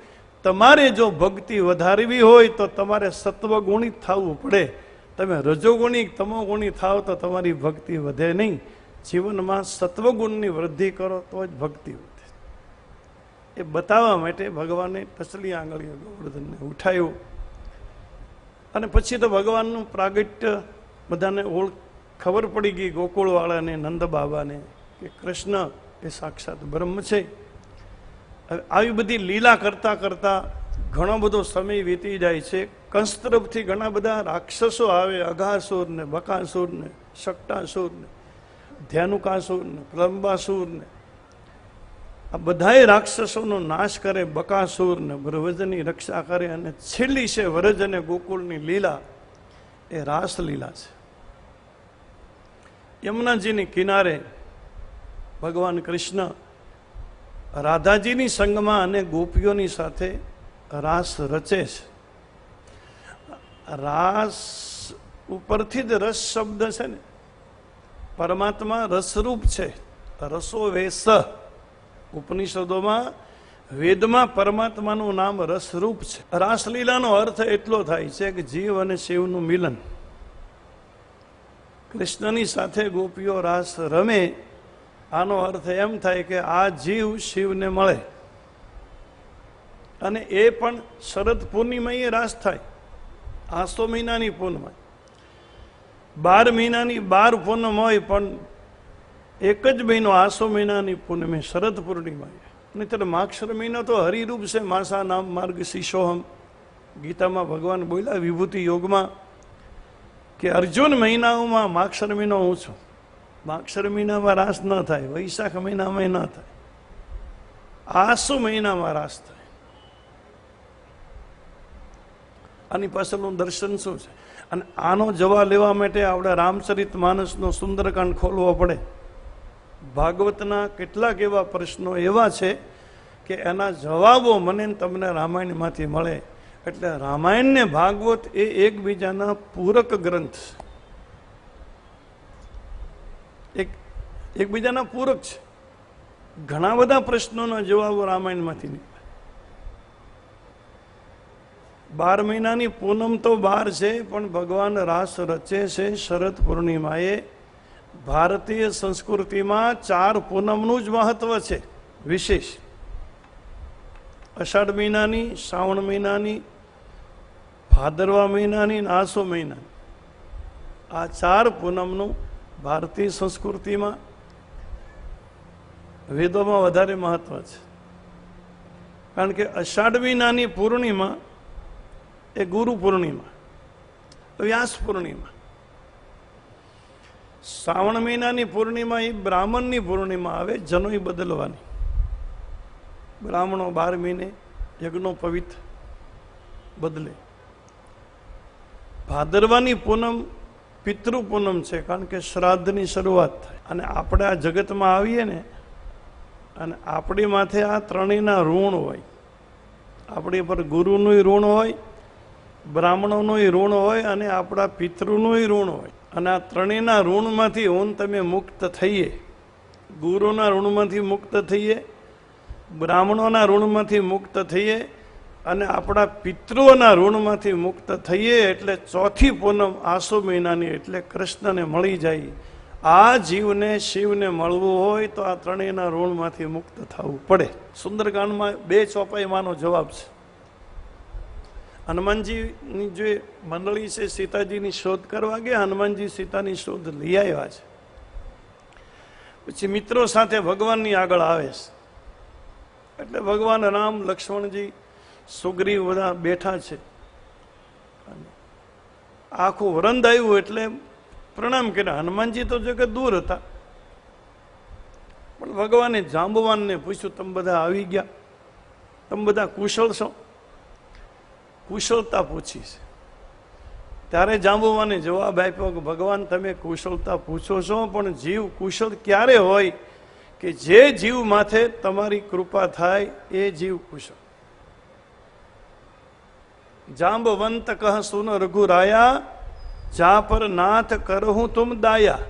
તમારે જો ભક્તિ વધારવી હોય તો તમારે સત્વગુણી થવું પડે. તમે રજોગુણી તમોગુણી થાવ તો તમારી ભક્તિ વધે નહીં. જીવનમાં સત્વગુણની વૃદ્ધિ કરો તો જ ભક્તિ વધે. એ બતાવવા માટે ભગવાને ટચલી આંગળીએ ગોવર્ધનને ઉઠાવ્યું. અને પછી તો ભગવાનનું પ્રાગટ્ય બધાને ખબર પડી ગઈ, ગોકુળવાળાને, નંદ બાબાને, કે કૃષ્ણ એ સાક્ષાત બ્રહ્મ છે. આવી બધી લીલા કરતા કરતા ઘણો બધો સમય વીતી જાય છે. કંસ તરફથી ઘણા બધા રાક્ષસો આવે, અઘાસુર ને, બકાસુર ને, શકટાસુર ને, ધ્યાનુકાસુર ને, પ્રલંબાસુર ને, આ બધાય રાક્ષસોનો નાશ કરે, બકાસુર ને બ્રહ્મજની રક્ષા કરે, અને છેલ્લી છે વ્રજ અને ગોકુળની લીલા, એ રાસલીલા છે. યમુનાજીની કિનારે ભગવાન કૃષ્ણ રાધાજીની સંગમાં અને ગોપીઓની સાથે રાસ રચે છે. રાસ ઉપરથી જ રસ શબ્દ છે ને, પરમાત્મા રસરૂપ છે. રસો વેસ, ઉપનિષદોમાં વેદમાં પરમાત્માનું નામ રસરૂપ છે. રાસલીલાનો અર્થ એટલો થાય છે કે જીવ અને શિવનું મિલન. કૃષ્ણની સાથે ગોપીઓ રાસ રમે, આનો અર્થ એમ થાય કે આ જીવ શિવને મળે. અને એ પણ શરદ પૂર્ણિમા એ રાસ થાય, આસો મહિનાની પૂનમ. 12 મહિનાની 12 પૂનમ હોય, પણ એક જ મહિનો આસો મહિનાની પૂનમે શરદ પૂર્ણિમા. નહીતર માક્ષર મહિનો તો હરિરૂપ છે. માસા નામ માર્ગ શિશોહમ, ગીતામાં ભગવાન બોલ્યા વિભૂતિ યોગમાં કે અર્જુન મહિનાઓમાં માક્ષર મહિનો હું છું. માક્ષર મહિનામાં રાસ ન થાય, વૈશાખ મહિનામાં ન થાય, આસો મહિનામાં રાસ થાય. આની પાછળનું દર્શન શું છે? અને આનો જવાબ લેવા માટે આપણે રામચરિત માનસનો સુંદરકાંડ ખોલવો પડે. ભાગવતના કેટલાક એવા પ્રશ્નો એવા છે કે એના જવાબો મને તમને રામાયણમાંથી મળે. એટલે રામાયણ ને ભાગવત એ એકબીજાના પૂરક ગ્રંથ, એકબીજાના પૂરક છે. ઘણા બધા પ્રશ્નોના જવાબો રામાયણમાંથી નીકળે. 12 મહિનાની પૂનમ તો 12 છે, પણ ભગવાન રાસ રચે છે શરદ પૂર્ણિમાએ. ભારતીય સંસ્કૃતિમાં 4 પૂનમનું જ મહત્વ છે વિશેષ. અષાઢ મહિનાની, શ્રાવણ મહિનાની, ભાદરવા મહિનાની અને આસો મહિનાની, આ 4 પૂનમનું ભારતીય સંસ્કૃતિમાં, વેદોમાં વધારે મહત્વ છે. કારણ કે અષાઢ મહિનાની પૂર્ણિમા એ ગુરુ પૂર્ણિમા, વ્યાસ પૂર્ણિમા. શ્રાવણ મહિનાની પૂર્ણિમા એ બ્રાહ્મણની પૂર્ણિમા આવે, જનોઈ બદલવાની. બ્રાહ્મણો 12 મહિને યજ્ઞો પવિત્ર બદલે. ભાદરવાની પૂનમ પિતૃ પૂનમ છે, કારણ કે શ્રાદ્ધની શરૂઆત થાય. અને આપણે આ જગતમાં આવીએ ને, અને આપણી માથે આ ત્રણેયના ઋણ હોય. આપણી પર ગુરુનું ઋણ હોય, બ્રાહ્મણોનું ઋણ હોય, અને આપણા પિતૃનું ઋણ હોય. અને આ ત્રણેયના ઋણમાંથી હું તમે મુક્ત થઈએ. ગુરુના ઋણમાંથી મુક્ત થઈએ, બ્રાહ્મણોના ઋણમાંથી મુક્ત થઈએ, અને આપણા પિતૃઓના ઋણમાંથી મુક્ત થઈએ. એટલે ચોથી પૂનમ આસો મહિનાની, એટલે કૃષ્ણને મળી જાય. આ જીવને શિવને મળવું હોય તો આ ત્રણેયના ઋણમાંથી મુક્ત થવું પડે. સુંદરકાંડમાં 2 ચોપાઈમાંનો જવાબ છે. હનુમાનજીની જે મંડળી છે સીતાજીની શોધ કરવા ગયા, હનુમાનજી સીતાની શોધ લઈ આવ્યા છે. પછી મિત્રો સાથે ભગવાનની આગળ આવે છે. એટલે ભગવાન રામ, લક્ષ્મણજી, સુગ્રીવ બધા બેઠા છે. આખું વરંદ આવ્યું એટલે પ્રણામ કર્યા. હનુમાનજી તો જગત દૂર હતા, પણ ભગવાને જાંબવાનને પૂછ્યું, તમે બધા આવી ગયા, તમે બધા કુશળ છો? કુશળતા પૂછી છે. ત્યારે જાંબુવાને જવાબ આપ્યો કે ભગવાન તમે કુશળતા પૂછો છો, પણ જીવ કુશળ ક્યારે હોય કે જે જીવ માથે તમારી કૃપા થાય એ જીવ કુશળ. જાંબવંત કહ સુન રઘુરાયા, જા પર નાથ કરહું તુમ દાયા.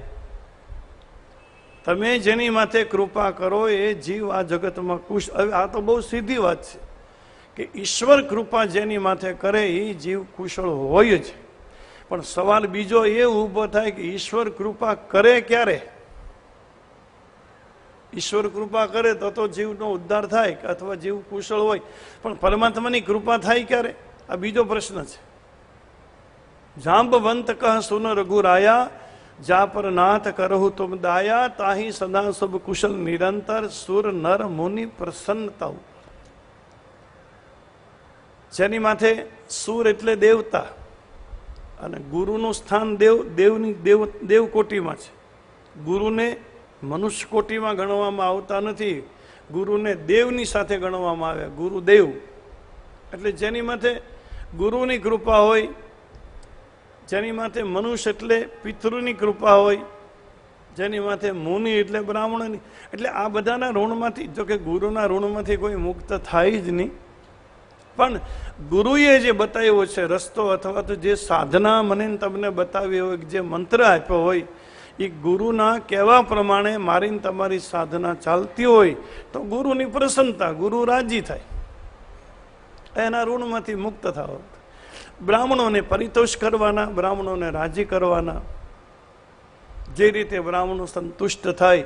તમે જેની માથે કૃપા કરો એ જીવ આ જગતમાં કુશળ. હવે આ તો બહુ સીધી વાત છે કે ઈશ્વર કૃપા જેની માથે કરે એ જીવ કુશળ હોય જ. પણ સવાલ બીજો એ ઊભો થાય કે ઈશ્વર કૃપા કરે ક્યારે? ઈશ્વર કૃપા કરે તો જીવનો ઉદ્ધાર થાય, અથવા જીવ કુશળ હોય. પણ પરમાત્માની કૃપા થાય ક્યારે? આ બીજો પ્રશ્ન છે. જાંબવંત કહ સુન રઘુરાયા, જા પર નાથ કરહુ તુમ દાયા. તાહી સદા સબ કુશલ નિરંતર, સુર નર મુનિ પ્રસન્નતા. જેની માથે સુર એટલે દેવતા, અને ગુરુનું સ્થાન દેવ કોટીમાં છે. ગુરુને મનુષ્ય કોટીમાં ગણવામાં આવતા નથી. ગુરુને દેવની સાથે ગણવામાં આવે. ગુરુદેવ એટલે જેની માથે ગુરુની કૃપા હોય, જેની માથે મનુષ્ય એટલે પિતૃની કૃપા હોય, જેની માથે મુનિ એટલે બ્રાહ્મણની. એટલે આ બધાના ઋણમાંથી, જો કે ગુરુના ઋણમાંથી કોઈ મુક્ત થાય જ નહીં, પણ ગુરુએ જે બતાવ્યો છે રસ્તો અથવા તો જે સાધના મને તમને બતાવી હોય, જે મંત્ર આપ્યો હોય, એ ગુરુના કહેવા પ્રમાણે મારીને તમારી સાધના ચાલતી હોય તો ગુરુની પ્રસન્નતા, ગુરુ રાજી થાય, એના ઋણમાંથી મુક્ત થાવ. બ્રાહ્મણોને પરિતોષ કરવાના, બ્રાહ્મણોને રાજી કરવાના, જે રીતે બ્રાહ્મણો સંતુષ્ટ થાય.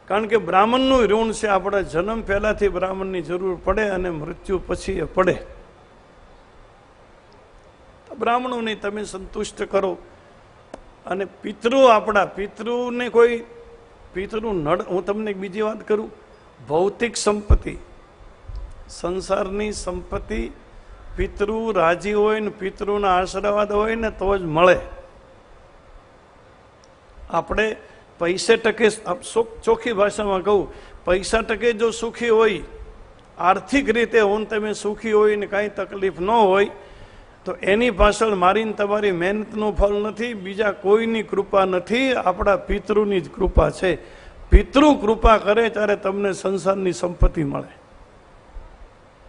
કારણ કે બ્રાહ્મણનું ઋણ છે, આપણા જન્મ પહેલાથી બ્રાહ્મણની જરૂર પડે અને મૃત્યુ પછી એ પડે. બ્રાહ્મણોને તમે સંતુષ્ટ કરો. અને પિતૃ, આપણા પિતૃને કોઈ પિતૃ નડ, હું તમને એક બીજી વાત કરું, ભૌતિક સંપત્તિ, સંસારની સંપત્તિ પિતૃ રાજી હોય ને પિતૃના આશીર્વાદ હોય ને તો જ મળે. આપણે પૈસે ટકે, ચોખ્ખી ભાષામાં કહું, પૈસા ટકે જો સુખી હોય, આર્થિક રીતે હું તમે સુખી હોય ને કાંઈ તકલીફ ન હોય, તો એની પાછળ મારીને તમારી મહેનતનું ફળ નથી, બીજા કોઈની કૃપા નથી, આપણા પિતૃની જ કૃપા છે. પિતૃ કૃપા કરે ત્યારે તમને સંસારની સંપત્તિ મળે.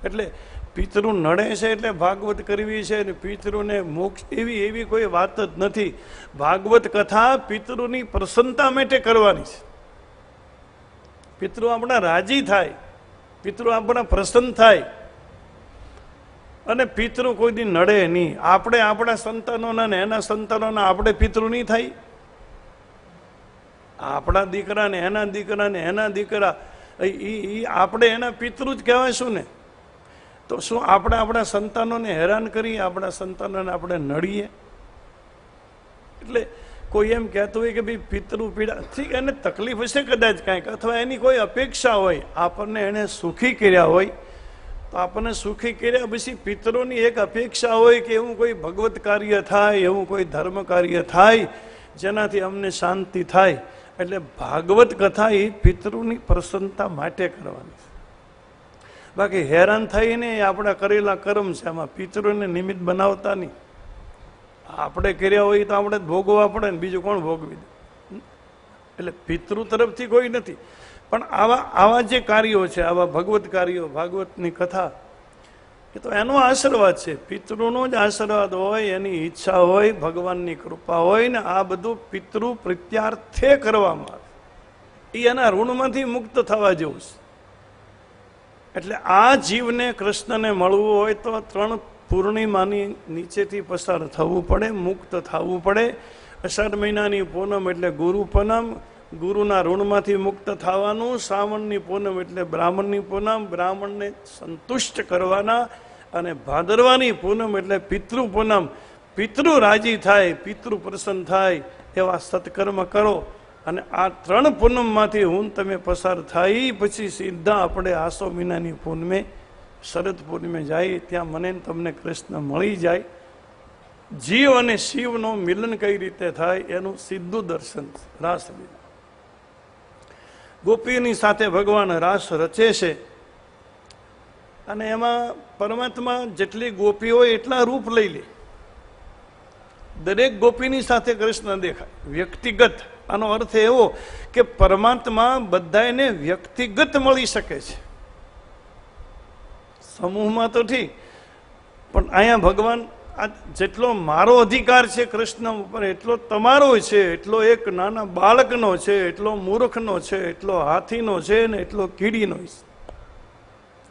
એટલે પિતૃ નડે છે એટલે ભાગવત કરવી છે ને પિતૃને મોક્ષ, એવી કોઈ વાત જ નથી. ભાગવત કથા પિતૃની પ્રસન્નતા માટે કરવાની છે. પિતૃ આપણા રાજી થાય, પિતૃ આપણા પ્રસન્ન થાય. અને પિતૃ કોઈ દી નડે નહીં. આપણે આપણા સંતાનોના ને એના સંતાનોના આપણે પિતૃ નહીં થાય. આપણા દીકરા ને એના દીકરા ને એના દીકરા, આપણે એના પિતૃ જ કહેવાયશું ને. તો શું આપણે આપણા સંતાનોને હેરાન કરીએ, આપણા સંતાનોને આપણે નડીએ? એટલે કોઈ એમ કહેતું હોય કે ભાઈ પિતૃ પીડા, ઠીક, એને તકલીફ હશે કદાચ કાંઈક, અથવા એની કોઈ અપેક્ષા હોય, આપણને એને સુખી કર્યા હોય તો આપણને સુખી કર્યા પછી પિતરોની એક અપેક્ષા હોય કે એવું કોઈ ભગવત કાર્ય થાય, એવું કોઈ ધર્મ કાર્ય થાય જેનાથી અમને શાંતિ થાય. એટલે ભાગવત કથા એ પિતૃની પ્રસન્નતા માટે કરવાની છે. બાકી હેરાન થઈને આપણા કરેલા કર્મ છે, આમાં પિતૃને નિમિત્ત બનાવતા નહીં. આપણે કર્યા હોય તો આપણે ભોગવવા પડે ને, બીજું કોણ ભોગવી દે? એટલે પિતૃ તરફથી કોઈ નથી. પણ આવા જે કાર્યો છે, આવા ભગવત કાર્યો, ભાગવતની કથા, એ તો એનો આશીર્વાદ છે. પિતૃનો જ આશીર્વાદ હોય, એની ઈચ્છા હોય, ભગવાનની કૃપા હોય ને આ બધું પિતૃ પ્રીત્યાર્થે કરવામાં આવે, એ એના ઋણમાંથી મુક્ત થવા જેવું છે. એટલે આ જીવને કૃષ્ણને મળવું હોય તો 3 પૂર્ણિમાની નીચેથી પસાર થવું પડે, મુક્ત થવું પડે. અષાઢ મહિનાની પૂનમ એટલે ગુરુ પૂનમ, ગુરુના ઋણમાંથી મુક્ત થવાનું. શ્રાવણની પૂનમ એટલે બ્રાહ્મણની પૂનમ, બ્રાહ્મણને સંતુષ્ટ કરવાના. અને ભાદરવાની પૂનમ એટલે પિતૃ પૂનમ, પિતૃ રાજી થાય, પિતૃ પ્રસન્ન થાય એવા સત્કર્મ કરો. અને આ 3 પૂનમમાંથી હું તમે પસાર થાય પછી સીધા આપણે આસો મહિનાની પૂનમે, શરદ પૂનમે જાય, ત્યાં મને તમને કૃષ્ણ મળી જાય. જીવ અને શિવનું મિલન કઈ રીતે થાય એનું સીધું દર્શન રાસલીલા. ગોપીની સાથે ભગવાન રાસ રચે છે અને એમાં પરમાત્મા જેટલી ગોપી હોય એટલા રૂપ લઈ લે. દરેક ગોપીની સાથે કૃષ્ણ દેખાય વ્યક્તિગત. આનો અર્થ એવો કે પરમાત્મા બધાને વ્યક્તિગત મળી શકે છે, સમૂહમાં તો ઠીક, પણ અહીંયા ભગવાન આ જેટલો મારો અધિકાર છે કૃષ્ણ ઉપર એટલો તમારો છે, એટલો એક નાના બાળકનો છે, એટલો મૂર્ખનો છે, એટલો હાથીનો છે ને એટલો કીડીનો છે.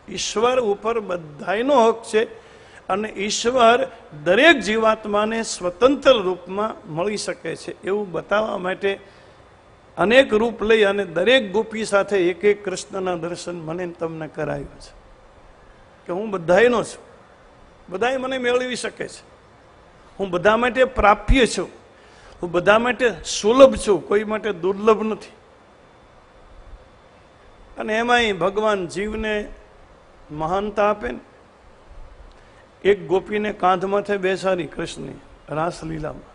ઈશ્વર ઉપર બધાયનો હક છે અને ઈશ્વર દરેક જીવાત્માને સ્વતંત્ર રૂપમાં મળી શકે છે એવું બતાવવા માટે અનેક રૂપ લઈ અને દરેક ગોપી સાથે એક એક કૃષ્ણના દર્શન મને તમને કરાવ્યું છે કે હું બધાયનો છું, બધાય મને મેળવી શકે છે, હું બધા માટે પ્રાપ્ય છું, હું બધા માટે સુલભ છું, કોઈ માટે દુર્લભ નથી. અને એમાંય ભગવાન જીવને મહાનતા આપે ને. એક ગોપીને કાંધમાંથી બેસાડી કૃષ્ણે રાસલીલામાં,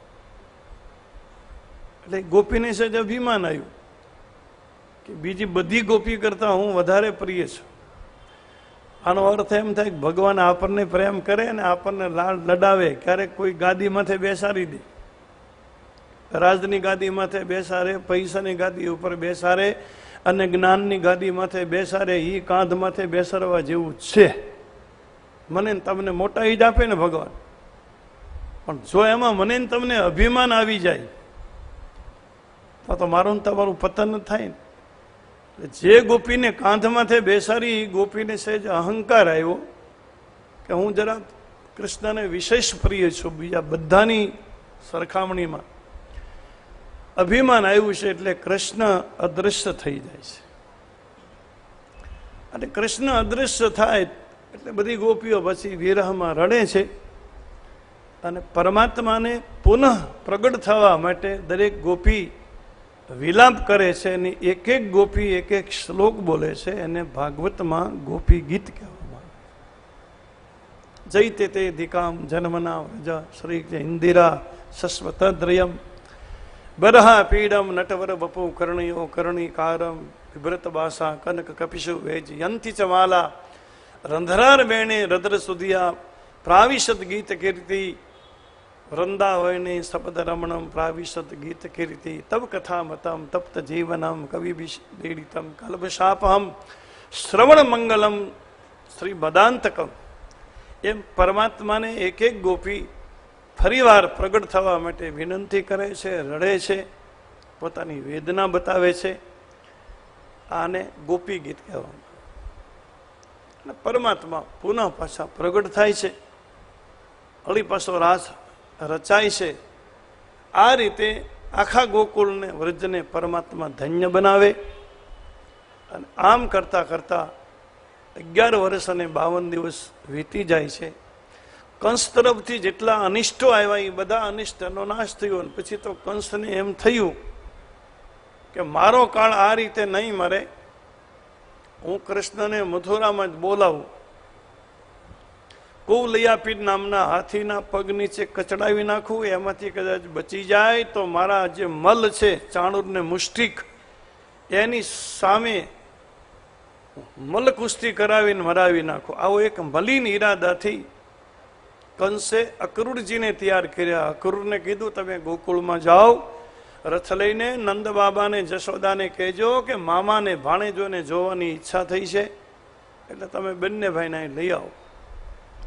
એટલે ગોપીને સહેજ અભિમાન આવ્યું કે બીજી બધી ગોપી કરતાં હું વધારે પ્રિય છું. આનો અર્થ એમ થાય કે ભગવાન આપણને પ્રેમ કરે ને આપણને લાડ લડાવે. ક્યારેક કોઈ ગાદી માથે બેસાડી દે, રાજની ગાદી માથે બેસાડે, પૈસાની ગાદી ઉપર બેસાડે અને જ્ઞાનની ગાદી માથે બેસાડે. એ કાંધ માથે બેસાડવા જેવું છે. મને ને તમને મોટા જ આપે ને ભગવાન, પણ જો એમાં મને ને તમને અભિમાન આવી જાય તો મારું ને તમારું પતન થાય ને. જે ગોપીને કાંધ માથે બેસાડી એ ગોપીને સહેજ અહંકાર આવ્યો કે હું જરા કૃષ્ણને વિશેષ પ્રિય છું બીજા બધાની સરખામણીમાં. અભિમાન આવ્યું છે એટલે કૃષ્ણ અદૃશ્ય થઈ જાય છે. અને કૃષ્ણ અદૃશ્ય થાય એટલે બધી ગોપીઓ પછી વિરહમાં રડે છે અને પરમાત્માને પુનઃ પ્રગટ થવા માટે દરેક ગોપી વિલાપ કરે છે. અને એક એક ગોપી એક એક શ્લોક બોલે છે. એને ભાગવતમાં ગોપી ગીત કહેવામાં આવે. જૈતે તેધિકામ જન્મના વ્રજ શ્રી ઇન્દિરા સસ્વતદ્રયમ બરહા પીડમ નટવર બપુ કર્ણયો કર્ણિકારમ વિભ્રત બાસા કનક કપિશુ વેજ યંતિ ચ માલા રંધરાર બેણે રદ્ર સુધિયા પ્રાવિશદ ગીત કીર્તિ વૃંદાવને સપદ રમણમ પ્રાવિશદ ગીત કીર્તિ તવ કથા મતમ તપ્ત જીવનમ કવિબીડિતમ કલ્પશાપહમ શ્રવણ મંગલમ શ્રી બદાંતકમ. એમ પરમાત્માને એક એક ગોપી ફરીવાર પ્રગટ થવા માટે વિનંતી કરે છે, રડે છે, પોતાની વેદના બતાવે છે. આને ગોપી ગીત કહેવામાં. અને પરમાત્મા પુનઃ પાછા પ્રગટ થાય છે, વળી પાછો રાસ રચાય છે. આ રીતે આખા ગોકુળને વ્રજને પરમાત્મા ધન્ય બનાવે. અને આમ કરતા કરતા 11 વર્ષ અને 52 દિવસ વીતી જાય છે. કંસ તરફથી જેટલા અનિષ્ટો આવ્યા એ બધા અનિષ્ટનો નાશ થયો. અને પછી તો કંસને એમ થયું કે મારો કાળ આ રીતે નહીં મરે, હું કૃષ્ણને મથુરામાં જ બોલાવું. કુવલયાપીડ નામના હાથીના પગ નીચે કચડાવી નાખું, એમાંથી કદાચ બચી જાય તો મારા જે મલ છે ચાણૂર ને મુષ્ટિક એની સામે મલ કુસ્તી કરાવીને મરાવી નાખું. આવો એક મલિન ઈરાદાથી કંસે અક્રૂરજીને તૈયાર કર્યા. અક્રૂરને કીધું તમે ગોકુળમાં જાઓ, રથ લઈને નંદ બાબાને જશોદાને કહેજો કે મામાને ભાણેજોને જોવાની ઈચ્છા થઈ છે, એટલે તમે બંને ભાઈને લઈ આવો.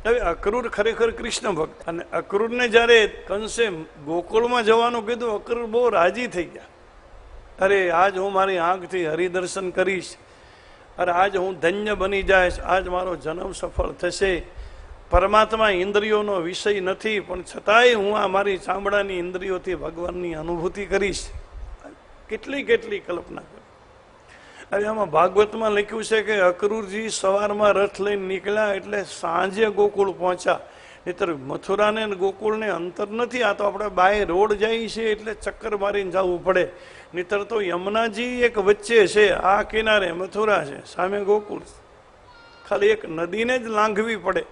હવે અક્રૂર ખરેખર કૃષ્ણ ભક્ત. અને અક્રૂરને જ્યારે કંસે ગોકુળમાં જવાનું કીધું, અક્રૂર બહુ રાજી થઈ ગયા. અરે આજ હું મારી આંખથી હરિદર્શન કરીશ, અરે આજ હું ધન્ય બની જઈશ, આજ મારો જન્મ સફળ થશે. પરમાત્મા ઇન્દ્રિયોનો વિષય નથી, પણ છતાંય હું આ મારી ચામડાની ઇન્દ્રિયોથી ભગવાનની અનુભૂતિ કરીશ. કેટલી કેટલી કલ્પના કરી. હવે આમાં ભાગવતમાં લખ્યું છે કે અક્રૂરજી સવારમાં રથ લઈને નીકળ્યા એટલે સાંજે ગોકુળ પહોંચ્યા. નહીતર મથુરાને ગોકુળને અંતર નથી. આ તો આપણે બાય રોડ જઈએ છીએ એટલે ચક્કર મારીને જવું પડે. નહીતર તો યમુનાજી એક વચ્ચે છે, આ કિનારે મથુરા છે, સામે ગોકુળ. ખાલી એક નદીને જ લાંઘવી પડે.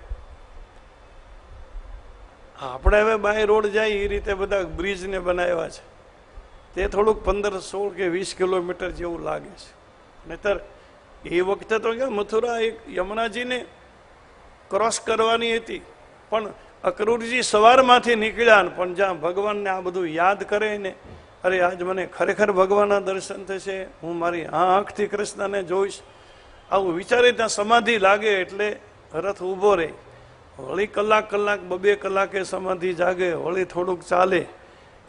આપણે હવે બાય રોડ જાય એ રીતે બધા બ્રિજને બનાવ્યા છે, તે થોડુંક 15, 16 કે 20 કિલોમીટર જેવું લાગે છે. નહીતર એ વખતે તો કે મથુરા એક યમુનાજીને ક્રોસ કરવાની હતી, પણ અક્રૂરજી સવારમાંથી નીકળ્યા. પણ જ્યાં ભગવાનને આ બધું યાદ કરે ને, અરે આજ મને ખરેખર ભગવાનના દર્શન થશે, હું મારી આંખથી કૃષ્ણને જોઈશ, આવું વિચારે ત્યાં સમાધિ લાગે એટલે રથ ઊભો રહે. વળી કલાક 2 કલાકે સમાધિ જાગે, વળી થોડુંક ચાલે.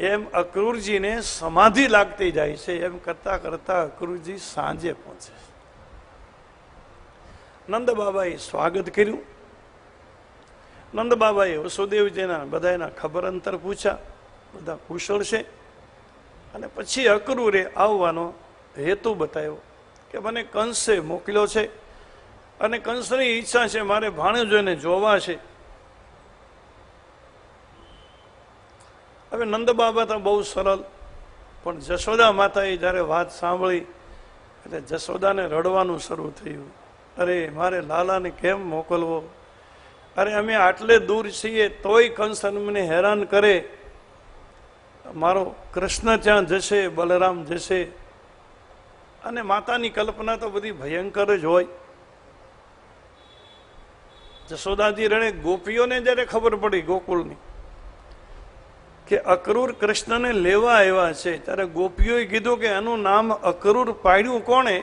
એમ અક્રૂરજીને સમાધિ લાગતી જાય છે. એમ કરતા કરતા અક્રૂરજી સાંજે પહોંચે. નંદ બાબાએ સ્વાગત કર્યું. નંદ બાબાએ વસુદેવજીના બધાના ખબર અંતર પૂછ્યા, બધા કુશળ છે. અને પછી અક્રૂરે આવવાનો હેતુ બતાવ્યો કે મને કંસે મોકલ્યો છે અને કંસની ઈચ્છા છે મારે ભાણેજોને જોવા છે. હવે નંદ બાબા તો બહુ સરળ, પણ જશોદા માતાએ જ્યારે વાત સાંભળી એટલે જશોદાને રડવાનું શરૂ થયું. અરે મારે લાલાને કેમ મોકલવો, અરે અમે આટલે દૂર છીએ તોય કંસ અમને હેરાન કરે, મારો કૃષ્ણ ત્યાં જશે, બલરામ જશે, અને માતાની કલ્પના તો બધી ભયંકર જ હોય. જશોદાજી રડે. ગોપીઓને જ્યારે ખબર પડી ગોકુળની કે અક્રૂર કૃષ્ણને લેવા આવ્યા છે, ત્યારે ગોપીઓએ કીધું કે એનું નામ અક્રૂર પાડ્યું કોણે?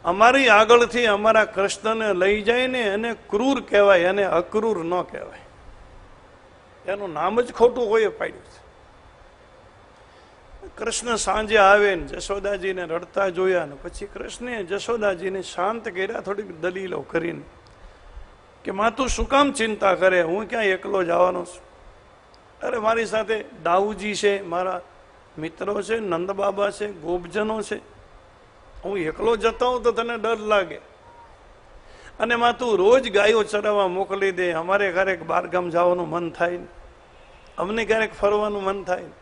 અમારી આગળથી અમારા કૃષ્ણને લઈ જાય ને એને ક્રૂર કહેવાય, એને અક્રૂર ન કહેવાય. એનું નામ જ ખોટું હોય પાડ્યું છે. કૃષ્ણ સાંજે આવે ને જશોદાજીને રડતા જોયા ને પછી કૃષ્ણે જશોદાજીને શાંત કર્યા થોડીક દલીલો કરીને કે માં તું શું કામ ચિંતા કરે, હું ક્યાં એકલો જવાનો છું? અરે મારી સાથે દાઉજી છે, મારા મિત્રો છે, નંદબાબા છે, ગોપજનો છે. હું એકલો જતો હોઉં તો તને ડર લાગે. અને માં તું રોજ ગાયો ચરાવવા મોકલી દે, અમારે ક્યારેક બહારગામ જવાનું મન થાય ને, અમને ક્યારેક ફરવાનું મન થાય ને.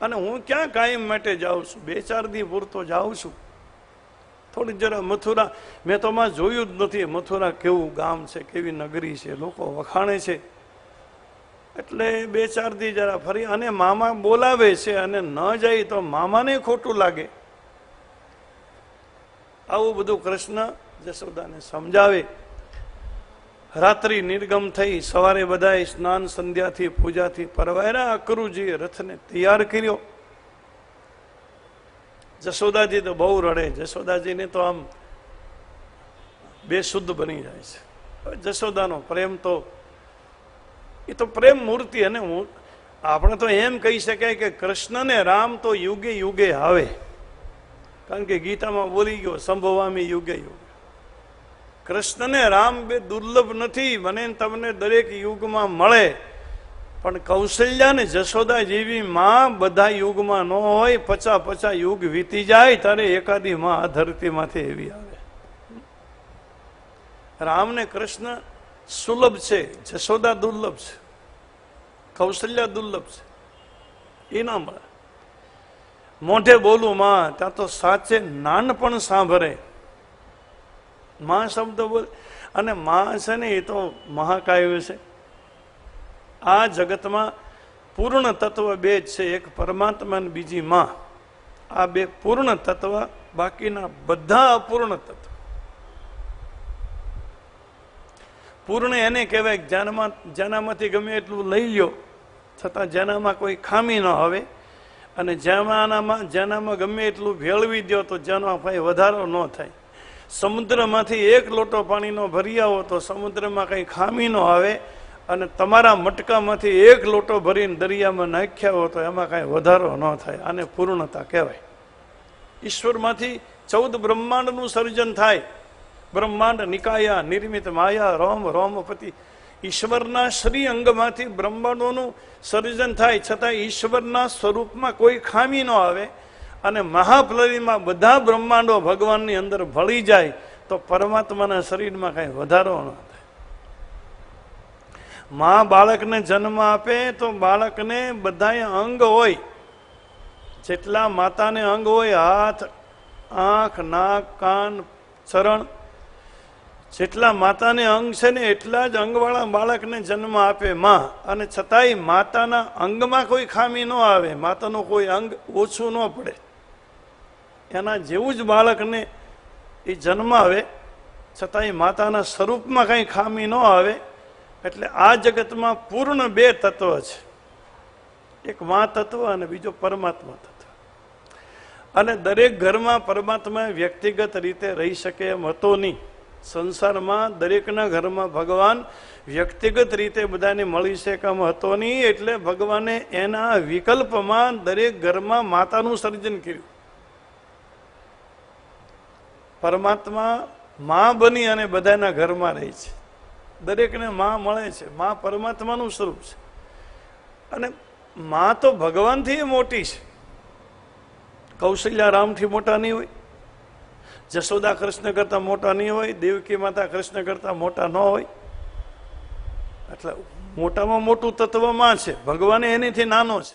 અને હું ક્યાં કાયમ માટે જાઉં છું, 2-4 દી પૂરતો જાઉં છું. થોડી જરા મથુરા મેં તો માં જોયું જ નથી, મથુરા કેવું ગામ છે, કેવી નગરી છે, લોકો વખાણે છે. એટલે 2-4 દી જરા ફરી. અને મામા બોલાવે છે અને ન જાય તો મામાને ખોટું લાગે. આવું બધું કૃષ્ણ જશોદાને સમજાવે. રાત્રિ નિર્ગમ થઈ, સવારે બધાએ સ્નાન સંધ્યાથી પૂજાથી પરવાર્યા. અક્રૂરજીએ રથને તૈયાર કર્યો. જશોદાજી તો બહુ રડે. જશોદાજીને તો આમ બેશુદ્ધ બની જાય છે. જશોદાનો પ્રેમ તો એ તો પ્રેમ મૂર્તિ. અને આપણે તો એમ કહી શકાય કે કૃષ્ણ ને રામ તો યુગે યુગે આવે, કારણ કે ગીતામાં બોલી ગયો સંભવામી યુગે યુગે. કૃષ્ણ ને રામ બે દુર્લભ નથી, મને તમને દરેક યુગમાં મળે, પણ કૌશલ્યા ને જશોદા જેવી માં બધા યુગમાં ન હોય. 50 યુગ વીતી જાય ત્યારે એકાદી માં આ ધરતીમાંથી એવી આવે. રામ ને કૃષ્ણ સુલભ છે, જશોદા દુર્લભ છે, કૌશલ્યા દુર્લભ છે, એ ના મળે. મોઢે બોલું માં, ત્યાં તો સાચે નાનપણ સાંભળે. માં શબ્દ બોલે. અને માં છે ને એ તો મહાકાવ્ય છે. આ જગતમાં પૂર્ણ તત્વ 2 જ છે, એક પરમાત્મા અને બીજી માં. આ 2 પૂર્ણ તત્વ, બાકીના બધા અપૂર્ણ તત્વ. પૂર્ણ એને કહેવાય જેનામાંથી ગમે એટલું લઈ લ્યો છતાં જેનામાં કોઈ ખામી ન આવે, અને જેનામાં ગમે એટલું ભેળવી દો તો જેનો કંઈ વધારો ન થાય. સમુદ્રમાંથી 1 લોટો પાણીનો ભરી આવો તો સમુદ્રમાં કંઈ ખામી ન આવે, અને તમારા મટકામાંથી 1 લોટો ભરીને દરિયામાં નાખ્યા હો તો એમાં કાંઈ વધારો ન થાય. આને પૂર્ણતા કહેવાય. ઈશ્વરમાંથી 14 બ્રહ્માંડનું સર્જન થાય. બ્રહ્માંડ નિકાયા નિર્મિત માયા રોમ રોમપતિ. ઈશ્વરના શ્રી અંગમાંથી બ્રહ્માંડોનું સર્જન થાય, છતાં ઈશ્વરના સ્વરૂપમાં કોઈ ખામી ન આવે. અને મહાપ્રલયમાં બધા બ્રહ્માંડો ભગવાનની અંદર ભળી જાય તો પરમાત્માના શરીરમાં કાંઈ વધારો ન થાય. માં બાળકને જન્મ આપે તો બાળકને બધાય અંગ હોય. જેટલા માતાને અંગ હોય, હાથ, આંખ, નાક, કાન, ચરણ, જેટલા માતાને અંગ છે ને એટલા જ અંગવાળા બાળકને જન્મ આપે માં. અને છતાંય માતાના અંગમાં કોઈ ખામી ન આવે, માતાનું કોઈ અંગ ઓછું ન પડે. એના જેવું જ બાળકને એ જન્મ આવે, છતાંય માતાના સ્વરૂપમાં કંઈ ખામી ન આવે. એટલે આ જગતમાં પૂર્ણ 2 તત્વ છે, એક મા તત્વ અને બીજો પરમાત્મા તત્વ. અને દરેક ઘરમાં પરમાત્મા વ્યક્તિગત રીતે રહી શકે એમ હતો નહીં. સંસારમાં દરેકના ઘરમાં ભગવાન વ્યક્તિગત રીતે બધાને મળી શકે એમ હતો નહીં. એટલે ભગવાને એના વિકલ્પમાં દરેક ઘરમાં માતાનું સર્જન કર્યું. પરમાત્મા માં બની અને બધાના ઘરમાં રહે છે. દરેકને માં મળે છે. માં પરમાત્માનું સ્વરૂપ છે. અને માં તો ભગવાનથી મોટી છે. કૌશલ્યા રામથી મોટા નહીં હોય, જશોદા કૃષ્ણ કરતા મોટા નહીં હોય, દેવકી માતા કૃષ્ણ કરતા મોટા ન હોય. એટલે મોટામાં મોટું તત્વ માં છે, ભગવાન એનીથી નાનો છે.